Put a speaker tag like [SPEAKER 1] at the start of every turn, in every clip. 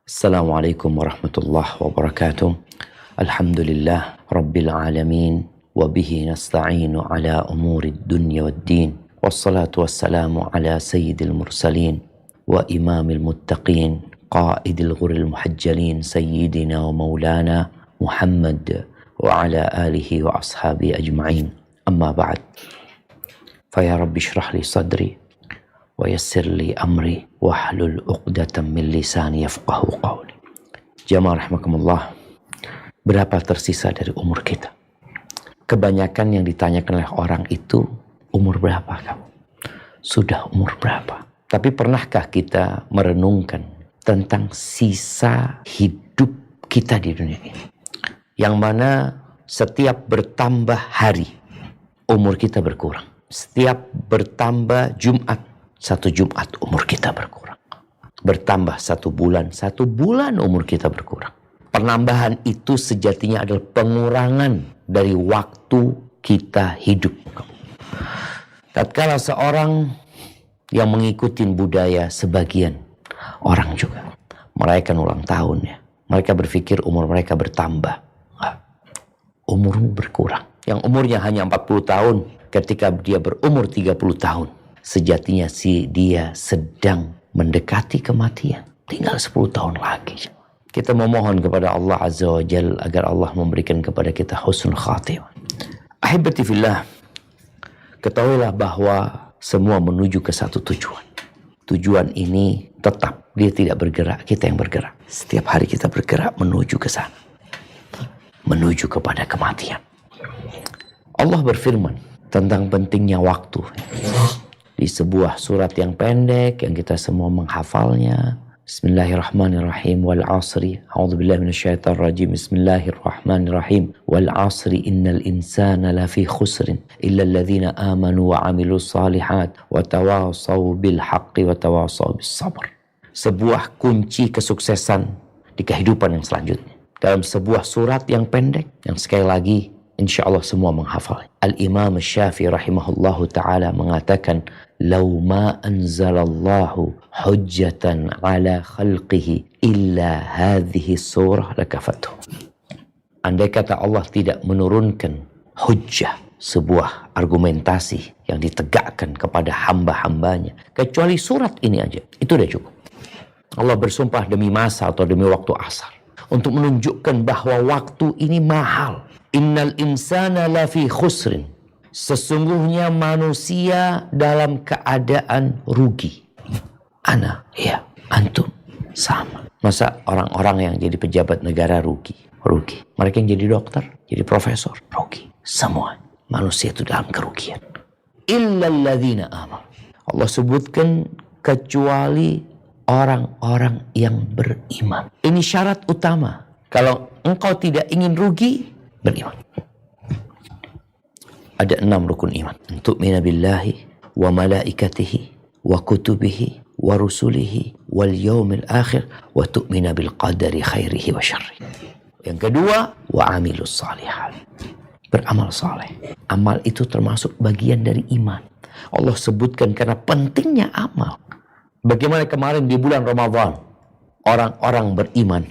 [SPEAKER 1] Assalamualaikum warahmatullahi wabarakatuh. Alhamdulillah Rabbil alamin. Wabihi nasta'inu ala umurid dunya waddin. Wassalatu wassalamu ala sayyidil mursalin. Wa imamil muttaqin. Qaidil ghuril muhajjalin. Sayyidina wa maulana Muhammad. Wa ala alihi wa ashabi ajma'in. Amma ba'd. Faya Rabbi syrah li sadri. Wa yassir li amri wahlul 'uqdatam min lisani yafqahu qawli. Jamaah rahimakumullah, berapa tersisa dari umur kita? Kebanyakan yang ditanyakan oleh orang itu, umur berapa kamu? Sudah umur berapa? Tapi pernahkah kita merenungkan tentang sisa hidup kita di dunia ini? Yang mana setiap bertambah hari, umur kita berkurang. Setiap bertambah Jumat, satu Jumat umur kita berkurang. Bertambah satu bulan umur kita berkurang. Penambahan itu sejatinya adalah pengurangan dari waktu kita hidup. Tatkala seorang yang mengikuti budaya sebagian orang juga merayakan ulang tahunnya, mereka berpikir umur mereka bertambah. Umurmu berkurang. Yang umurnya hanya 40 tahun, ketika dia berumur 30 tahun, sejatinya dia sedang mendekati kematian. Tinggal 10 tahun lagi. Kita memohon kepada Allah Azza wa Jalla agar Allah memberikan kepada kita husnul khatimah. Ahibati fillah, ketahuilah bahwa semua menuju ke satu tujuan. Tujuan ini tetap, dia tidak bergerak, kita yang bergerak. Setiap hari kita bergerak menuju ke sana. Menuju kepada kematian. Allah berfirman tentang pentingnya waktu. Di sebuah surat yang pendek yang kita semua menghafalnya. Bismillahirrahmanirrahim. Wal asri. A'udzubillahi minasyaitonir rajim. Bismillahirrahmanirrahim. Wal asri innal insana lafi khusrin illa alladhina amanu wa 'amilus shalihat wa tawasaw bil haqqi wa tawasaw bis sabr. Sebuah kunci kesuksesan di kehidupan yang selanjutnya. Dalam sebuah surat yang pendek yang sekali lagi insya Allah semua menghafal. Al-Imam Syafi'i rahimahullahu ta'ala mengatakan, "Lau ma anzalallahu hujjatan ala khalqihi illa hadhihi surah lakafatuh." Andai kata Allah tidak menurunkan hujjah, sebuah argumentasi yang ditegakkan kepada hamba-hambanya, kecuali surat ini aja, itu udah cukup. Allah bersumpah demi masa atau demi waktu asar, untuk menunjukkan bahwa waktu ini mahal. Innal insana lafi khusrin. Sesungguhnya manusia dalam keadaan rugi. Ana, ya, antum, sama. Masa orang-orang yang jadi pejabat negara rugi? Rugi. Mereka yang jadi dokter, jadi profesor, rugi. Semua manusia itu dalam kerugian. Illalladzina amanu. Allah sebutkan kecuali orang-orang yang beriman. Ini syarat utama. Kalau engkau tidak ingin rugi, beriman. Ada 6 rukun iman. Tu'mina billahi wa malaikatihi wa kutubihi wa rusulihi wal yaumil akhir wa tu'mina bil qadari khairihi wa syarrihi. Yang kedua, wa amilus salihat. Beramal saleh. Amal itu termasuk bagian dari iman. Allah sebutkan karena pentingnya amal. Bagaimana kemarin di bulan Ramadan, orang-orang beriman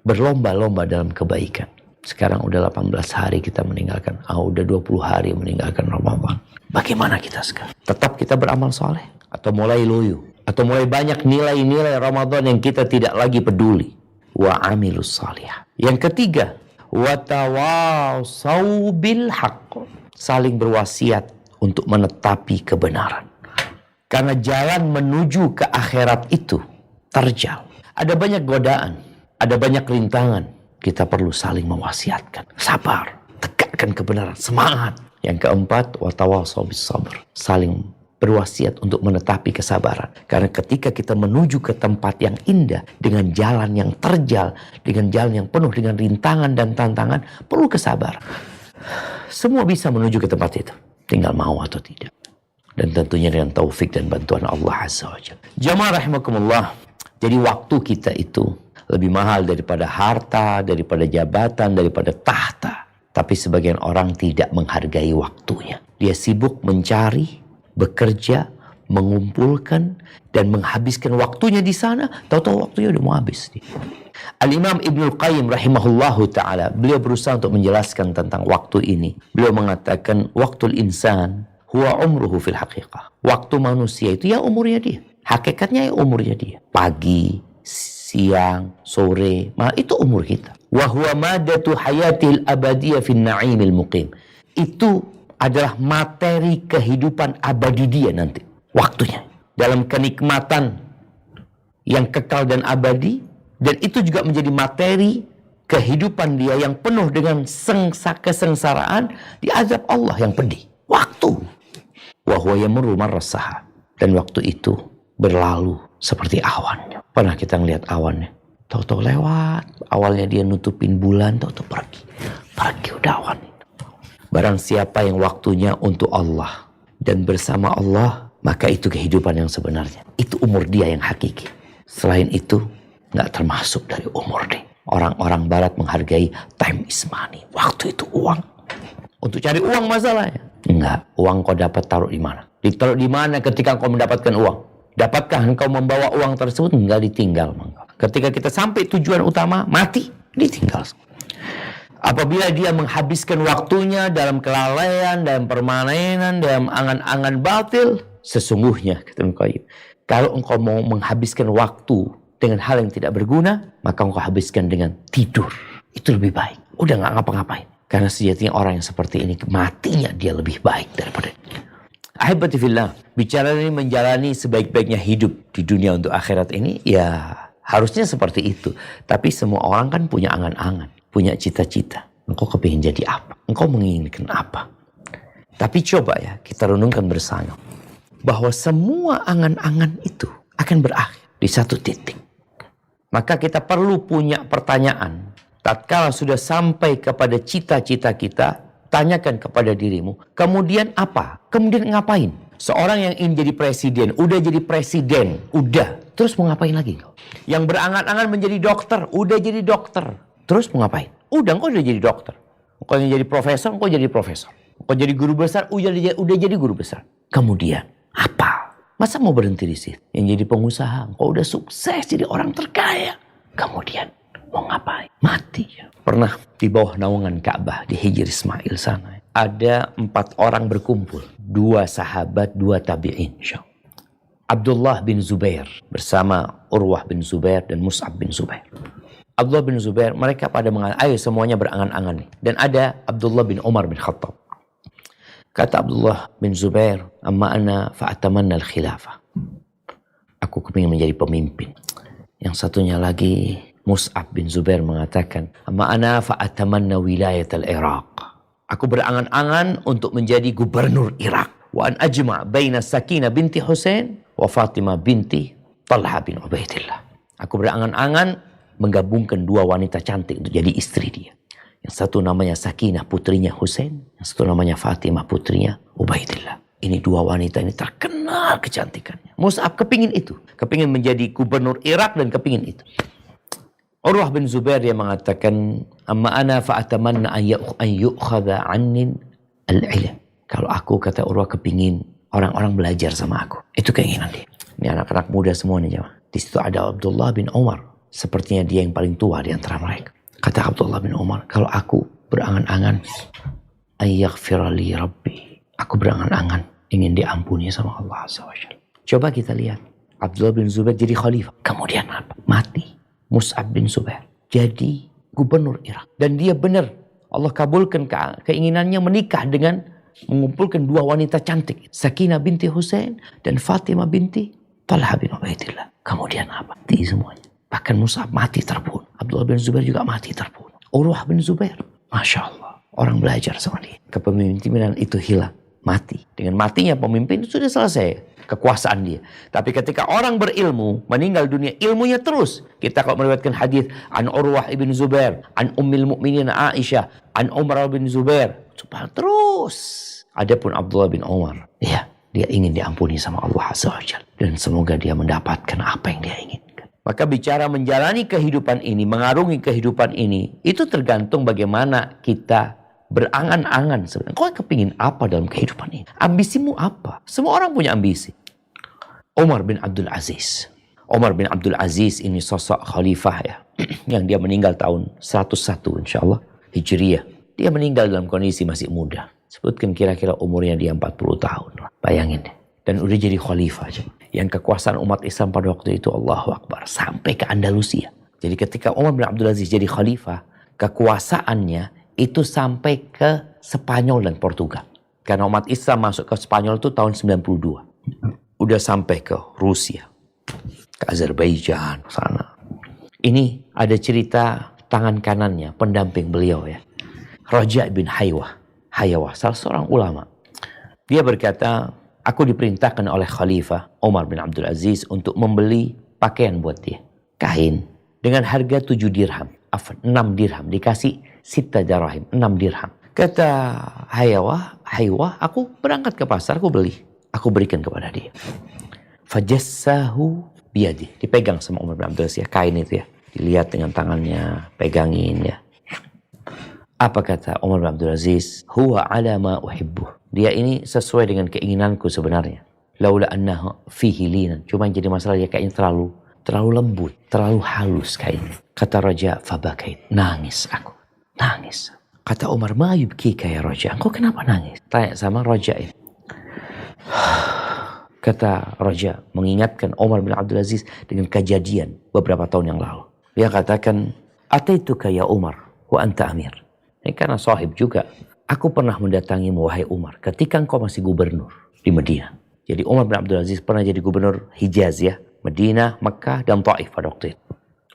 [SPEAKER 1] berlomba-lomba dalam kebaikan. Sekarang udah 18 hari kita meninggalkan. Udah 20 hari meninggalkan Ramadan. Bagaimana kita sekarang? Tetap kita beramal soleh? Atau mulai loyo? Atau mulai banyak nilai-nilai Ramadan yang kita tidak lagi peduli? Wa amilus salihah. Yang ketiga, wa tawasaw bil haqq. Saling berwasiat untuk menetapi kebenaran. Karena jalan menuju ke akhirat itu terjal. Ada banyak godaan, ada banyak rintangan. Kita perlu saling mewasiatkan. Sabar, tegakkan kebenaran, semangat. Yang keempat, watawasaw bis sabr. Saling berwasiat untuk menetapi kesabaran. Karena ketika kita menuju ke tempat yang indah, dengan jalan yang terjal, dengan jalan yang penuh dengan rintangan dan tantangan, perlu kesabaran. Semua bisa menuju ke tempat itu. Tinggal mau atau tidak. Dan tentunya dengan taufik dan bantuan Allah Azza wa Jalla. Jamaah rahimakumullah. Jadi waktu kita itu lebih mahal daripada harta, daripada jabatan, daripada tahta. Tapi sebagian orang tidak menghargai waktunya. Dia sibuk mencari, bekerja, mengumpulkan dan menghabiskan waktunya di sana, tahu-tahu waktunya udah mau habis. Al-Imam Ibnul Qayyim rahimahullahu ta'ala, beliau berusaha untuk menjelaskan tentang waktu ini. Beliau mengatakan, waktul insan huwa umruhu fil haqiqah. Waktu manusia itu ya umurnya dia. Hakikatnya ya umurnya dia. Pagi, siang, sore, itu umur kita. Wa huwa madatu hayatil abadiyah fin na'imil muqim. Itu adalah materi kehidupan abadi dia nanti. Waktunya. Dalam kenikmatan yang kekal dan abadi. Dan itu juga menjadi materi kehidupan dia yang penuh dengan kesengsaraan di azab Allah yang pedih. Waktu. Wa huwa yamurru marrasaha. Dan waktu itu berlalu seperti awan. Pernah kita ngelihat awannya? Tahu-tahu lewat. Awalnya dia nutupin bulan, tahu-tahu pergi. Pergi udah awan. Barang siapa yang waktunya untuk Allah dan bersama Allah, maka itu kehidupan yang sebenarnya. Itu umur dia yang hakiki. Selain itu, nggak termasuk dari umur dia. Orang-orang barat menghargai time is money. Waktu itu uang. Untuk cari uang masalahnya. Enggak. Uang kau dapat taruh di mana? Ditaruh di mana ketika kau mendapatkan uang? Dapatkah engkau membawa uang tersebut? Enggak, ditinggal. Ketika kita sampai tujuan utama, mati. Ditinggal. Apabila dia menghabiskan waktunya dalam kelalaian, dalam permainan, dalam angan-angan batil, sesungguhnya, kata Qayyim, kalau engkau mau menghabiskan waktu dengan hal yang tidak berguna, maka engkau habiskan dengan tidur. Itu lebih baik. Udah gak ngapa-ngapain. Karena sejatinya orang yang seperti ini, matinya dia lebih baik daripada ini. Ahibati fillah, bicara ini menjalani sebaik-baiknya hidup di dunia untuk akhirat ini, ya harusnya seperti itu. Tapi semua orang kan punya angan-angan, punya cita-cita. Engkau kepingin jadi apa? Engkau menginginkan apa? Tapi coba ya, kita renungkan bersama. Bahwa semua angan-angan itu akan berakhir di satu titik. Maka kita perlu punya pertanyaan. Tatkala sudah sampai kepada cita-cita kita, tanyakan kepada dirimu, kemudian apa? Kemudian ngapain? Seorang yang ingin jadi presiden, udah jadi presiden, udah. Terus mau ngapain lagi? Yang berangan-angan menjadi dokter, udah jadi dokter. Terus mau ngapain? Udah, engkau udah jadi dokter. Engkau yang jadi profesor, engkau jadi profesor. Engkau jadi guru besar, udah jadi guru besar. Kemudian, apa? Masa mau berhenti di situ? Yang jadi pengusaha, engkau udah sukses jadi orang terkaya. Kemudian mau ngapain? Mati. Pernah di bawah naungan Ka'bah di Hijr Ismail sana. Ada 4 orang berkumpul. 2 sahabat, 2 tabi'in. Abdullah bin Zubair bersama Urwah bin Zubair dan Mus'ab bin Zubair. Abdullah bin Zubair, mereka pada mengatakan, ayo semuanya berangan-angan nih. Dan ada Abdullah bin Umar bin Khattab. Kata Abdullah bin Zubair, amma ana fa'atamanna al-khilafah. Aku kepingin menjadi pemimpin. Yang satunya lagi, Mus'ab bin Zubair mengatakan, amma ana fa'atamanna wilayat al-Iraq. Aku berangan-angan untuk menjadi gubernur Irak. Wa an ajma' baina Sakinah binti Husain wa Fatimah binti Talha bin Ubaidillah. Aku berangan-angan menggabungkan 2 wanita cantik untuk jadi istri dia. Yang satu namanya Sakinah, putrinya Husain. Yang satu namanya Fatimah, putrinya Ubaidillah. Ini 2 wanita ini terkenal kecantikannya. Mus'ab kepingin itu. Kepingin menjadi gubernur Irak dan kepingin itu. Urwah bin Zubair dia mengatakan, amma ana fa'atamanna an yu'khadha annin al-ilm. Kalau aku, kata Urwah, kepingin orang-orang belajar sama aku. Itu keinginan dia. Ini anak-anak muda semua nih jemaah. Di situ ada Abdullah bin Umar. Sepertinya dia yang paling tua di antara mereka. Kata Abdullah bin Umar, kalau aku berangan-angan, ayyaghfirali Rabbi. Aku berangan-angan ingin diampuni sama Allah Azza wa Jalla. Coba kita lihat. Abdullah bin Zubair jadi khalifah. Kemudian apa? Mati. Mus'ab bin Zubair jadi gubernur Irak. Dan dia benar. Allah kabulkan keinginannya menikah dengan mengumpulkan 2 wanita cantik. Sakinah binti Husain dan Fatimah binti Talha bin Ubaidillah. Kemudian apa? Mati semuanya. Bahkan Mus'ab mati terbunuh. Abdullah bin Zubair juga mati terbunuh. Urwah bin Zubair, Masya Allah. Orang belajar sama dia. Kepemimpinan itu hilang. Mati. Dengan matinya pemimpin itu sudah selesai kekuasaan dia. Tapi ketika orang berilmu meninggal dunia, ilmunya terus. Kita kalau meriwayatkan hadis an Urwah ibn Zubair, an Ummil Mukminin Aisyah, an Umar bin Zubair, terus. Adapun Abdullah bin Umar, ya, dia ingin diampuni sama Allah Azza wa Jalla. Dan semoga dia mendapatkan apa yang dia inginkan. Maka bicara menjalani kehidupan ini, mengarungi kehidupan ini, itu tergantung bagaimana kita berangan-angan sebenarnya. Kau kepingin apa dalam kehidupan ini? Ambisimu apa? Semua orang punya ambisi. Umar bin Abdul Aziz. Umar bin Abdul Aziz ini sosok khalifah ya, yang dia meninggal tahun 101 insyaallah Hijriyah. Dia meninggal dalam kondisi masih muda. Sebutkan kira-kira umurnya dia 40 tahun. Bayangin deh. Dan udah jadi khalifah aja. Yang kekuasaan umat Islam pada waktu itu Allahu Akbar. Sampai ke Andalusia. Jadi ketika Umar bin Abdul Aziz jadi khalifah, kekuasaannya itu sampai ke Spanyol dan Portugal. Karena umat Islam masuk ke Spanyol itu tahun 92. Udah sampai ke Rusia, ke Azerbaijan, sana. Ini ada cerita tangan kanannya, pendamping beliau ya. Raja bin Hayawah, salah seorang ulama. Dia berkata, aku diperintahkan oleh Khalifah Umar bin Abdul Aziz untuk membeli pakaian buat dia. Kain dengan harga 7 dirham. 6 dirham. Dikasih 6 dirham, 6 dirham. Kata Hayawah, aku berangkat ke pasar, aku beli. Aku berikan kepada dia. Fajassahu biyadi. Dipegang sama Umar bin Abdul Aziz ya, kain itu ya. Dilihat dengan tangannya, pegangin ya. Apa kata Umar bin Abdul Aziz? Huwa ala ma uhibbuh. Dia ini sesuai dengan keinginanku sebenarnya. Laula annahu fihi linan. Cuma yang jadi masalah dia kayaknya terlalu lembut, terlalu halus kainnya. Kata Raja, fabakait. Nangis aku. Nangis. Kata Umar, ma yubkika ya Raja? Engkau kenapa nangis? Tanya sama Raja ini. Kata Raja mengingatkan Umar bin Abdul Aziz dengan kejadian beberapa tahun yang lalu. Dia katakan, ataituka ya Umar wa anta amir. Ini karena sahib juga. Aku pernah mendatangimu wahai Umar ketika engkau masih gubernur di Madinah. Jadi Umar bin Abdul Aziz pernah jadi gubernur Hijaz ya. Madinah, Makkah, dan Taif pada waktu itu.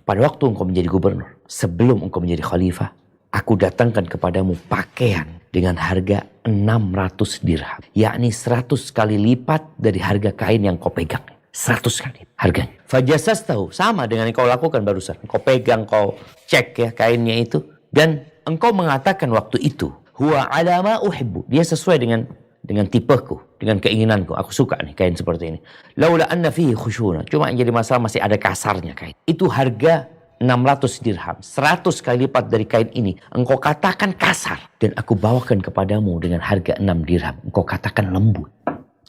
[SPEAKER 1] Pada waktu engkau menjadi gubernur, sebelum engkau menjadi khalifah, aku datangkan kepadamu pakaian dengan harga 600 dirham. Yakni 100 kali lipat dari harga kain yang kau pegang. 100 kali harganya. Fajasas tahu, sama dengan yang kau lakukan barusan. Kau pegang, kau cek ya kainnya itu. Dan engkau mengatakan waktu itu, huwa alama uhibbu. Dia sesuai dengan tipeku, dengan keinginanku. Aku suka nih kain seperti ini. Laula anna fihi khusyuna. Cuma yang jadi masalah masih ada kasarnya kain. Itu harga 600 dirham. 100 kali lipat dari kain ini. Engkau katakan kasar. Dan aku bawakan kepadamu dengan harga 6 dirham. Engkau katakan lembut.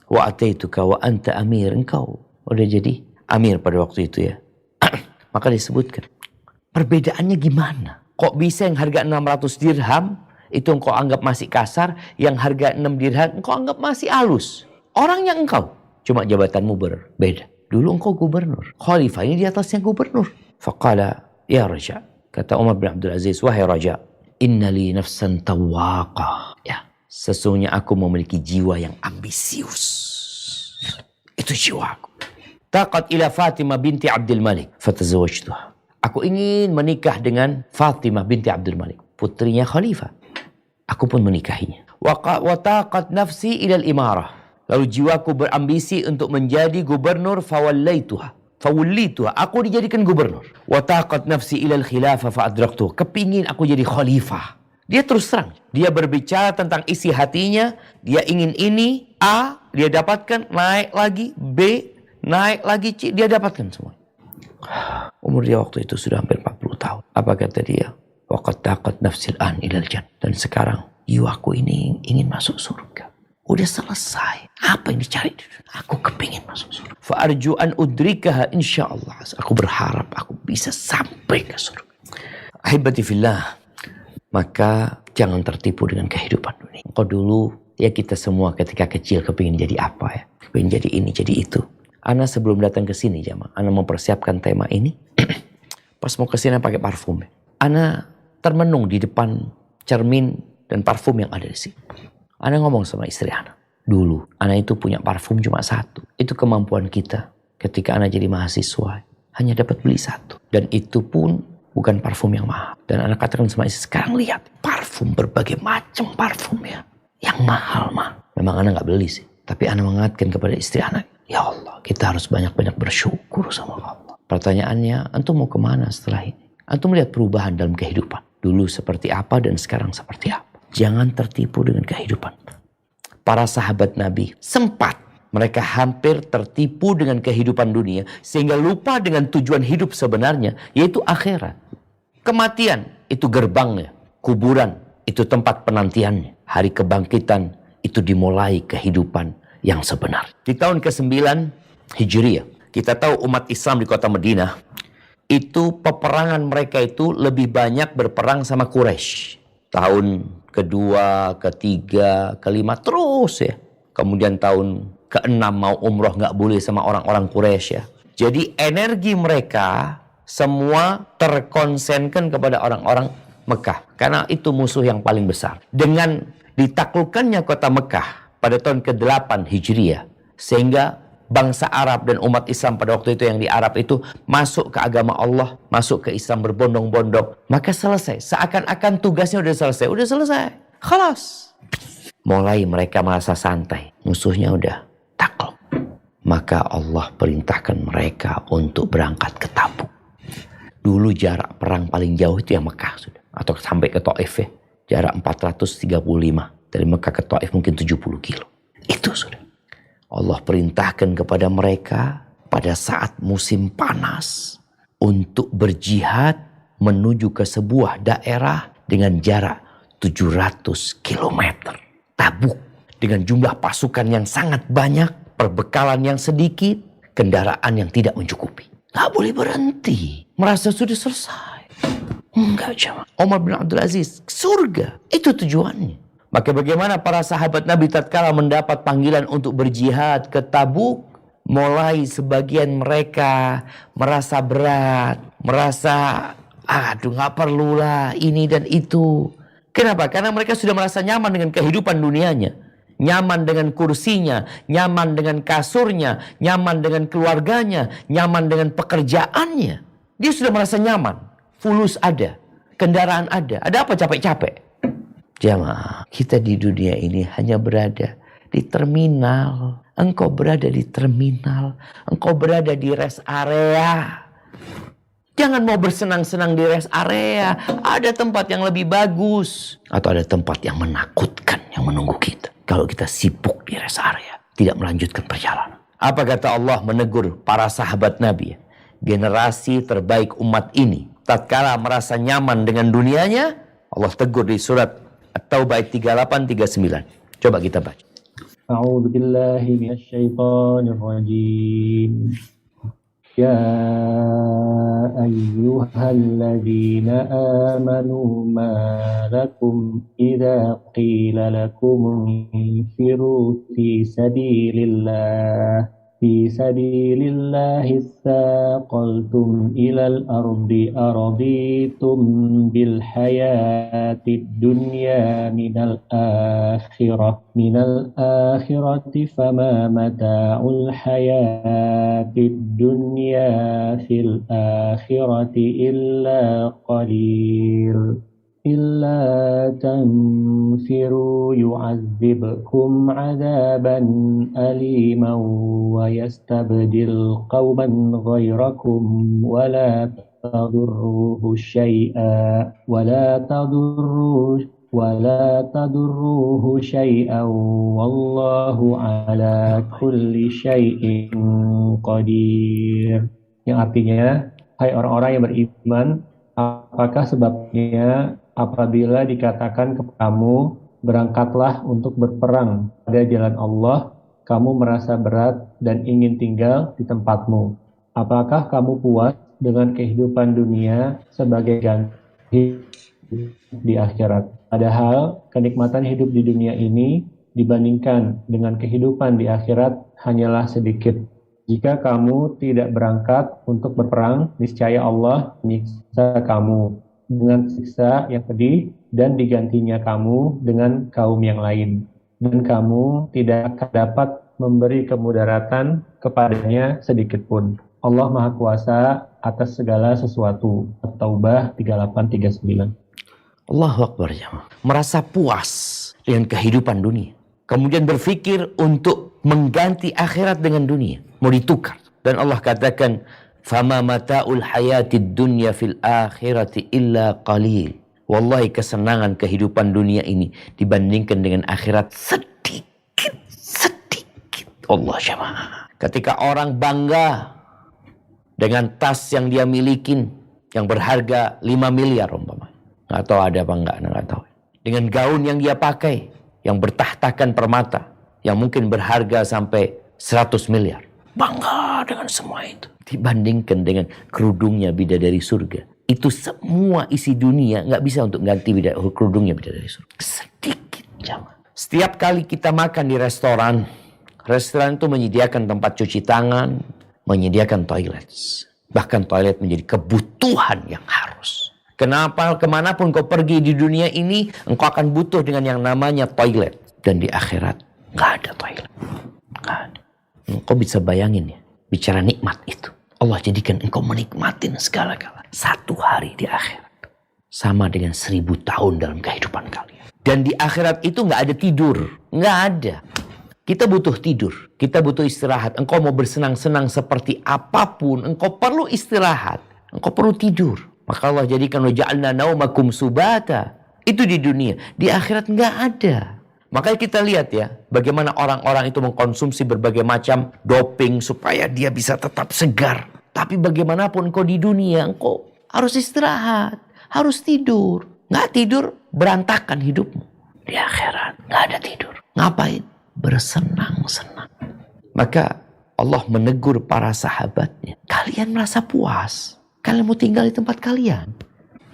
[SPEAKER 1] Wa ataituka wa anta amir. Engkau udah jadi amir pada waktu itu ya. Maka disebutkan. Perbedaannya gimana? Kok bisa yang harga 600 dirham itu engkau anggap masih kasar, yang harga 6 dirham engkau anggap masih halus. Orangnya engkau, cuma jabatanmu berbeda. Dulu engkau gubernur, khalifah ini di atasnya gubernur. Faqala ya Raja, kata Umar bin Abdul Aziz, wahai Raja, inna li nafsan tawaqah. Ya, sesungguhnya aku memiliki jiwa yang ambisius. Itu jiwaku. Taqat ila Fatimah binti Abdul Malik fatazawajtuha. Aku ingin menikah dengan Fatimah binti Abdul Malik, putrinya khalifah. Aku pun menikahinya. Wa taqat nafsi ilal imarah. Lalu jiwaku berambisi untuk menjadi gubernur fawallituha. Aku dijadikan gubernur. Wa taqat nafsi ilal khilafah fa'adraktuha. Kepingin aku jadi khalifah. Dia terus terang. Dia berbicara tentang isi hatinya. Dia ingin ini, A, dia dapatkan, naik lagi, B, naik lagi, C, dia dapatkan semua. Umur dia waktu itu sudah hampir 40 tahun. Apa kata dia? Waqad taqat nafsil an ilal jannah. Dan sekarang jiwaku ini ingin masuk surga. Udah selesai. Apa yang dicari? Aku kepingin masuk surga. Fa arju an udrikaha insyaallah. Aku berharap aku bisa sampai ke surga. Ahibati fillah. Maka jangan tertipu dengan kehidupan dunia. Kau dulu ya kita semua ketika kecil kepingin jadi apa ya? Kepingin jadi ini, jadi itu. Ana sebelum datang ke sini jamaah, Ana mempersiapkan tema ini. Pas mau ke sini pakai parfum. Ana termenung di depan cermin dan parfum yang ada di sini. Ana ngomong sama istri Ana. Dulu, Ana itu punya parfum cuma satu. Itu kemampuan kita ketika Ana jadi mahasiswa. Hanya dapat beli satu. Dan itu pun bukan parfum yang mahal. Dan Ana katakan sama istri, sekarang lihat. Parfum, berbagai macam parfum ya. Yang mahal mah. Memang Ana gak beli sih. Tapi Ana mengingatkan kepada istri Ana. Ya Allah, kita harus banyak-banyak bersyukur sama Allah. Pertanyaannya, antum mau kemana setelah ini? Antum melihat perubahan dalam kehidupan. Dulu seperti apa dan sekarang seperti apa. Jangan tertipu dengan kehidupan. Para sahabat Nabi sempat mereka hampir tertipu dengan kehidupan dunia. Sehingga lupa dengan tujuan hidup sebenarnya. Yaitu akhirat. Kematian itu gerbangnya. Kuburan itu tempat penantiannya. Hari kebangkitan itu dimulai kehidupan yang sebenar. Di tahun ke-9 Hijriyah. Kita tahu umat Islam di kota Madinah, itu peperangan mereka itu lebih banyak berperang sama Quraisy. Tahun kedua, ketiga, kelima terus ya. Kemudian tahun ke-6 mau umroh nggak boleh sama orang-orang Quraisy ya. Jadi energi mereka semua terkonsenkan kepada orang-orang Mekah. Karena itu musuh yang paling besar. Dengan ditaklukkannya kota Mekah pada tahun ke-8 Hijriah, sehingga bangsa Arab dan umat Islam pada waktu itu yang di Arab itu masuk ke agama Allah, masuk ke Islam berbondong-bondong. Maka selesai. Seakan-akan tugasnya udah selesai. Udah selesai. Khalas. Mulai mereka merasa santai. Musuhnya udah takluk. Maka Allah perintahkan mereka untuk berangkat ke Tabuk. Dulu jarak perang paling jauh itu yang Mekah sudah. Atau sampai ke Taif ya. Jarak 435. Dari Mekah ke Taif mungkin 70 kilo. Itu sudah. Allah perintahkan kepada mereka pada saat musim panas untuk berjihad menuju ke sebuah daerah dengan jarak 700 km. Tabuk dengan jumlah pasukan yang sangat banyak, perbekalan yang sedikit, kendaraan yang tidak mencukupi. Gak boleh berhenti. Merasa sudah selesai. Enggak jemaah. Umar bin Abdul Aziz, surga. Itu tujuannya. Maka bagaimana para sahabat Nabi tatkala mendapat panggilan untuk berjihad ke Tabuk, mulai sebagian mereka merasa berat, merasa aduh nggak perlulah ini dan itu. Kenapa? Karena mereka sudah merasa nyaman dengan kehidupan dunianya, nyaman dengan kursinya, nyaman dengan kasurnya, nyaman dengan keluarganya, nyaman dengan pekerjaannya. Dia sudah merasa nyaman, fulus ada, kendaraan ada apa capek-capek? Jamaah, kita di dunia ini hanya berada di terminal. Engkau berada di terminal. Engkau berada di rest area. Jangan mau bersenang-senang di rest area. Ada tempat yang lebih bagus. Atau ada tempat yang menakutkan yang menunggu kita. Kalau kita sibuk di rest area. Tidak melanjutkan perjalanan. Apa kata Allah menegur para sahabat Nabi? Generasi terbaik umat ini. Tatkala merasa nyaman dengan dunianya, Allah tegur di surat At-Taubah 38-39. Coba kita baca.
[SPEAKER 2] A'udzu billahi minasyaitonir rajim. Ya ayyuhalladzina amanu ma lakum idza qila lakum infiru fi sabilillahi tsaqaltum ilal ardi araditum bil hayatid dunya minal akhirati fama mata'ul hayatid dunya fil akhirati illa qalil. إلا تنفروا يعذبكم عذابا أليما ويستبدل قوما غيركم ولا تضروه شيئا والله على كل شيء قدير. Yang artinya, hai orang-orang yang beriman, apakah sebabnya apabila dikatakan kepadamu, berangkatlah untuk berperang pada jalan Allah, kamu merasa berat dan ingin tinggal di tempatmu. Apakah kamu puas dengan kehidupan dunia sebagai ganti di akhirat? Padahal kenikmatan hidup di dunia ini dibandingkan dengan kehidupan di akhirat hanyalah sedikit. Jika kamu tidak berangkat untuk berperang, niscaya Allah menyiksa kamu dengan siksa yang pedih dan digantinya kamu dengan kaum yang lain. Dan kamu tidak akan dapat memberi kemudaratan kepadanya sedikit pun. Allah Maha Kuasa atas segala sesuatu. At-Taubah 38-39.
[SPEAKER 1] Allahu Akbar. Merasa puas dengan kehidupan dunia. Kemudian berpikir untuk mengganti akhirat dengan dunia. Mau ditukar. Dan Allah katakan, fama mata'ul hayatid dunya fil akhirati illa qalil. Wallahi kesenangan kehidupan dunia ini dibandingkan dengan akhirat sedikit. Allah jemaah. Ketika orang bangga dengan tas yang dia milikin yang berharga 5 miliar umpamanya. Nggak tahu ada apa nggak tahu. Dengan gaun yang dia pakai yang bertahtakan permata yang mungkin berharga sampai 100 miliar. bangga dengan semua itu. Dibandingkan dengan kerudungnya bidadari surga. Itu semua isi dunia nggak bisa untuk ganti kerudungnya bidadari surga. Sedikit jamaah. Setiap kali kita makan di restoran itu menyediakan tempat cuci tangan, menyediakan toilet. Bahkan toilet menjadi kebutuhan yang harus. Kenapa kemanapun kau pergi di dunia ini, engkau akan butuh dengan yang namanya toilet. Dan di akhirat nggak ada toilet. Nggak ada. Engkau bisa bayangin ya, bicara nikmat itu. Allah jadikan engkau menikmatin segala-gala. Satu hari di akhirat sama dengan 1000 tahun dalam kehidupan kalian. Dan di akhirat itu nggak ada tidur. Nggak ada. Kita butuh tidur. Kita butuh istirahat. Engkau mau bersenang-senang seperti apapun. Engkau perlu istirahat. Engkau perlu tidur. Maka Allah jadikan waja'alna naumakum subata. Itu di dunia. Di akhirat nggak ada. Makanya kita lihat ya. Bagaimana orang-orang itu mengkonsumsi berbagai macam doping. Supaya dia bisa tetap segar. Tapi bagaimanapun engkau di dunia. Engkau harus istirahat. Harus tidur. Nggak tidur, berantakan hidupmu. Di akhirat, nggak ada tidur. Ngapain? Bersenang-senang. Maka Allah menegur para sahabatnya. Kalian merasa puas. Kalian mau tinggal di tempat kalian.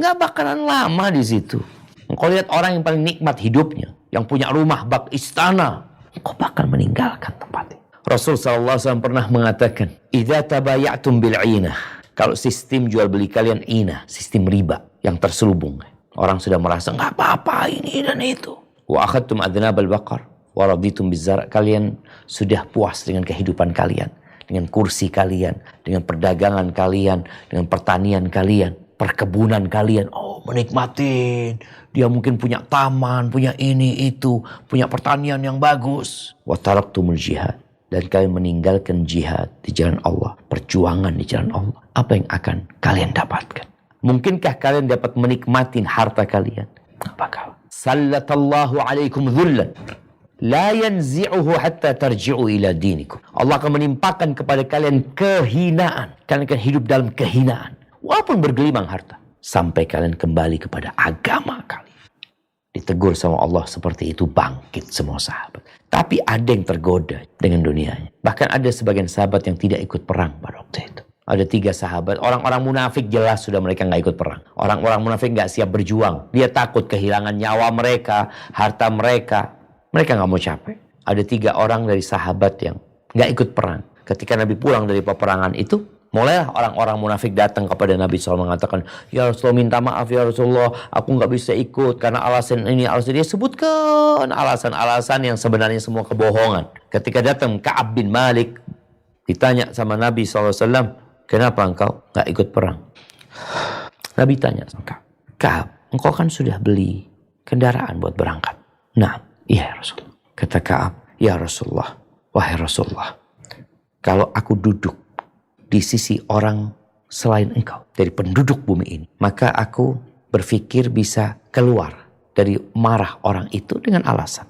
[SPEAKER 1] Nggak bakalan lama di situ. Engkau lihat orang yang paling nikmat hidupnya. Yang punya rumah bak istana. Engkau bakal meninggalkan tempat itu. Rasul SAW pernah mengatakan. Idza tabayatum bil'inah. Kalau sistem jual beli kalian inah. Sistem riba yang terselubung. Orang sudah merasa nggak apa-apa ini dan itu. Wa akhadtum adnabal baqar wa raditum bizar'. Kalian sudah puas dengan kehidupan kalian, dengan kursi kalian, dengan perdagangan kalian, dengan pertanian kalian, perkebunan kalian. Oh, menikmatin. Dia mungkin punya taman, punya ini itu, punya pertanian yang bagus. Wa taraktumul jihad. Dan kalian meninggalkan jihad di jalan Allah, perjuangan di jalan Allah. Apa yang akan kalian dapatkan? Mungkinkah kalian dapat menikmati harta kalian? Apakah? Sallatallahu alaikum dhullan. La yanzi'uhu hatta tarji'u ila dinikum. Allah akan menimpakan kepada kalian kehinaan. Kalian akan hidup dalam kehinaan. Walaupun bergelimang harta. Sampai kalian kembali kepada agama kalian. Ditegur sama Allah seperti itu, bangkit semua sahabat. Tapi ada yang tergoda dengan dunianya. Bahkan ada sebagian sahabat yang tidak ikut perang pada waktu itu. Ada 3 sahabat. Orang-orang munafik jelas sudah mereka nggak ikut perang. Orang-orang munafik nggak siap berjuang. Dia takut kehilangan nyawa mereka, harta mereka. Mereka nggak mau capek. Ada 3 orang dari sahabat yang nggak ikut perang. Ketika Nabi pulang dari peperangan itu, mulailah orang-orang munafik datang kepada Nabi SAW mengatakan, ya Rasulullah minta maaf ya Rasulullah, aku nggak bisa ikut karena alasan ini, alasan dia. Sebutkan alasan-alasan yang sebenarnya semua kebohongan. Ketika datang Ka'ab bin Malik, ditanya sama Nabi SAW, kenapa engkau nggak ikut perang? Nabi tanya sama Ka'ab, engkau kan sudah beli kendaraan buat berangkat. Nah, iya ya Rasulullah. Kata Ka'ab, ya Rasulullah, wahai Rasulullah, kalau aku duduk di sisi orang selain engkau, dari penduduk bumi ini, maka aku berpikir bisa keluar dari marah orang itu dengan alasan,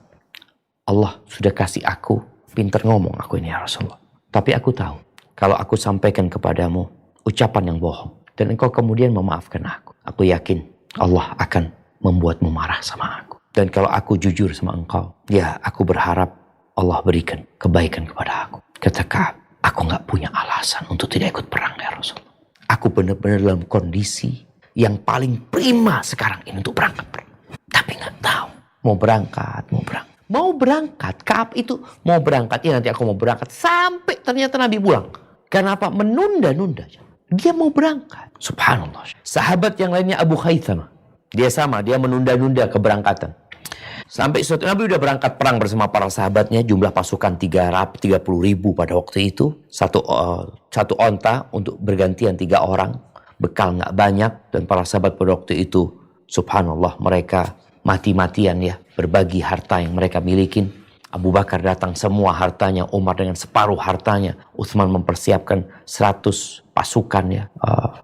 [SPEAKER 1] Allah sudah kasih aku pinter ngomong aku ini ya Rasulullah. Tapi aku tahu, kalau aku sampaikan kepadamu ucapan yang bohong, dan engkau kemudian memaafkan aku, aku yakin Allah akan membuatmu marah sama aku. Dan kalau aku jujur sama engkau, ya aku berharap Allah berikan kebaikan kepada aku. Kata Ka'ab, aku gak punya alasan untuk tidak ikut perang ya Rasulullah. Aku benar-benar dalam kondisi yang paling prima sekarang ini untuk berangkat. Tapi gak tahu, mau berangkat. Ka'ab itu mau berangkat, ya nanti aku mau berangkat. Sampai ternyata Nabi pulang. Kenapa? Menunda-nunda. Dia mau berangkat. Subhanallah. Sahabat yang lainnya Abu Khaythama. Dia sama, dia menunda-nunda keberangkatan. Sampai suatu Nabi udah berangkat perang bersama para sahabatnya. Jumlah pasukan 30.000 pada waktu itu. Satu onta untuk bergantian 3 orang. Bekal gak banyak. Dan para sahabat pada waktu itu, subhanallah, mereka mati-matian ya. Berbagi harta yang mereka milikin. Abu Bakar datang semua hartanya. Umar dengan separuh hartanya. Utsman mempersiapkan 100 pasukan ya.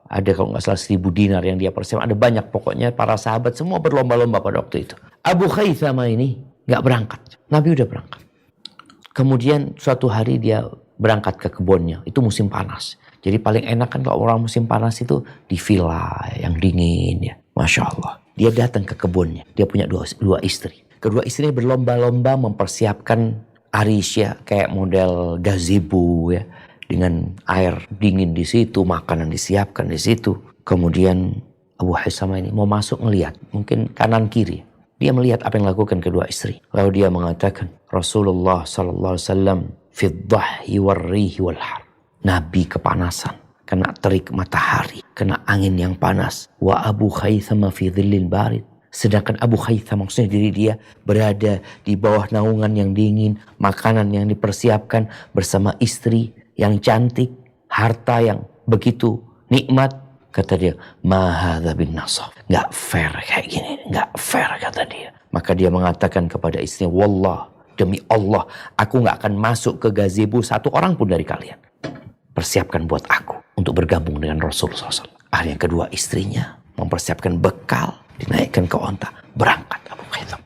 [SPEAKER 1] Ada kalau nggak salah 1.000 dinar yang dia persiapkan. Ada banyak pokoknya para sahabat semua berlomba-lomba pada waktu itu. Abu Khaythama ini nggak berangkat. Nabi udah berangkat. Kemudian suatu hari dia berangkat ke kebunnya. Itu musim panas. Jadi paling enak kan kalau orang musim panas itu di villa yang dingin ya. Masya Allah. Dia datang ke kebunnya. Dia punya dua istri. Kedua istrinya berlomba-lomba mempersiapkan arisya kayak model gazebo ya. dengan air dingin di situ, makanan disiapkan di situ. Kemudian Abu Haisama ini mau masuk ngelihat, mungkin kanan kiri. Dia melihat apa yang dilakukan kedua istri. Lalu dia mengatakan, Rasulullah sallallahu alaihi wasallam fi dhahyi warrihi wal har. Nabi kepanasan, kena terik matahari, kena angin yang panas. Wa Abu Haithama fi dhillil barid. Sedangkan Abu Haitham, maksudnya diri dia, berada di bawah naungan yang dingin, makanan yang dipersiapkan bersama istri yang cantik, harta yang begitu nikmat. Kata dia, ma hadza bin nasab. Nggak fair kayak gini, nggak fair, kata dia. Maka dia mengatakan kepada istrinya, wallah, demi Allah, aku nggak akan masuk ke gazebo satu orang pun dari kalian. Persiapkan buat aku untuk bergabung dengan Rasulullah SAW. Akhirnya kedua istrinya mempersiapkan bekal, dinaikkan ke onta, berangkat Abu Haitham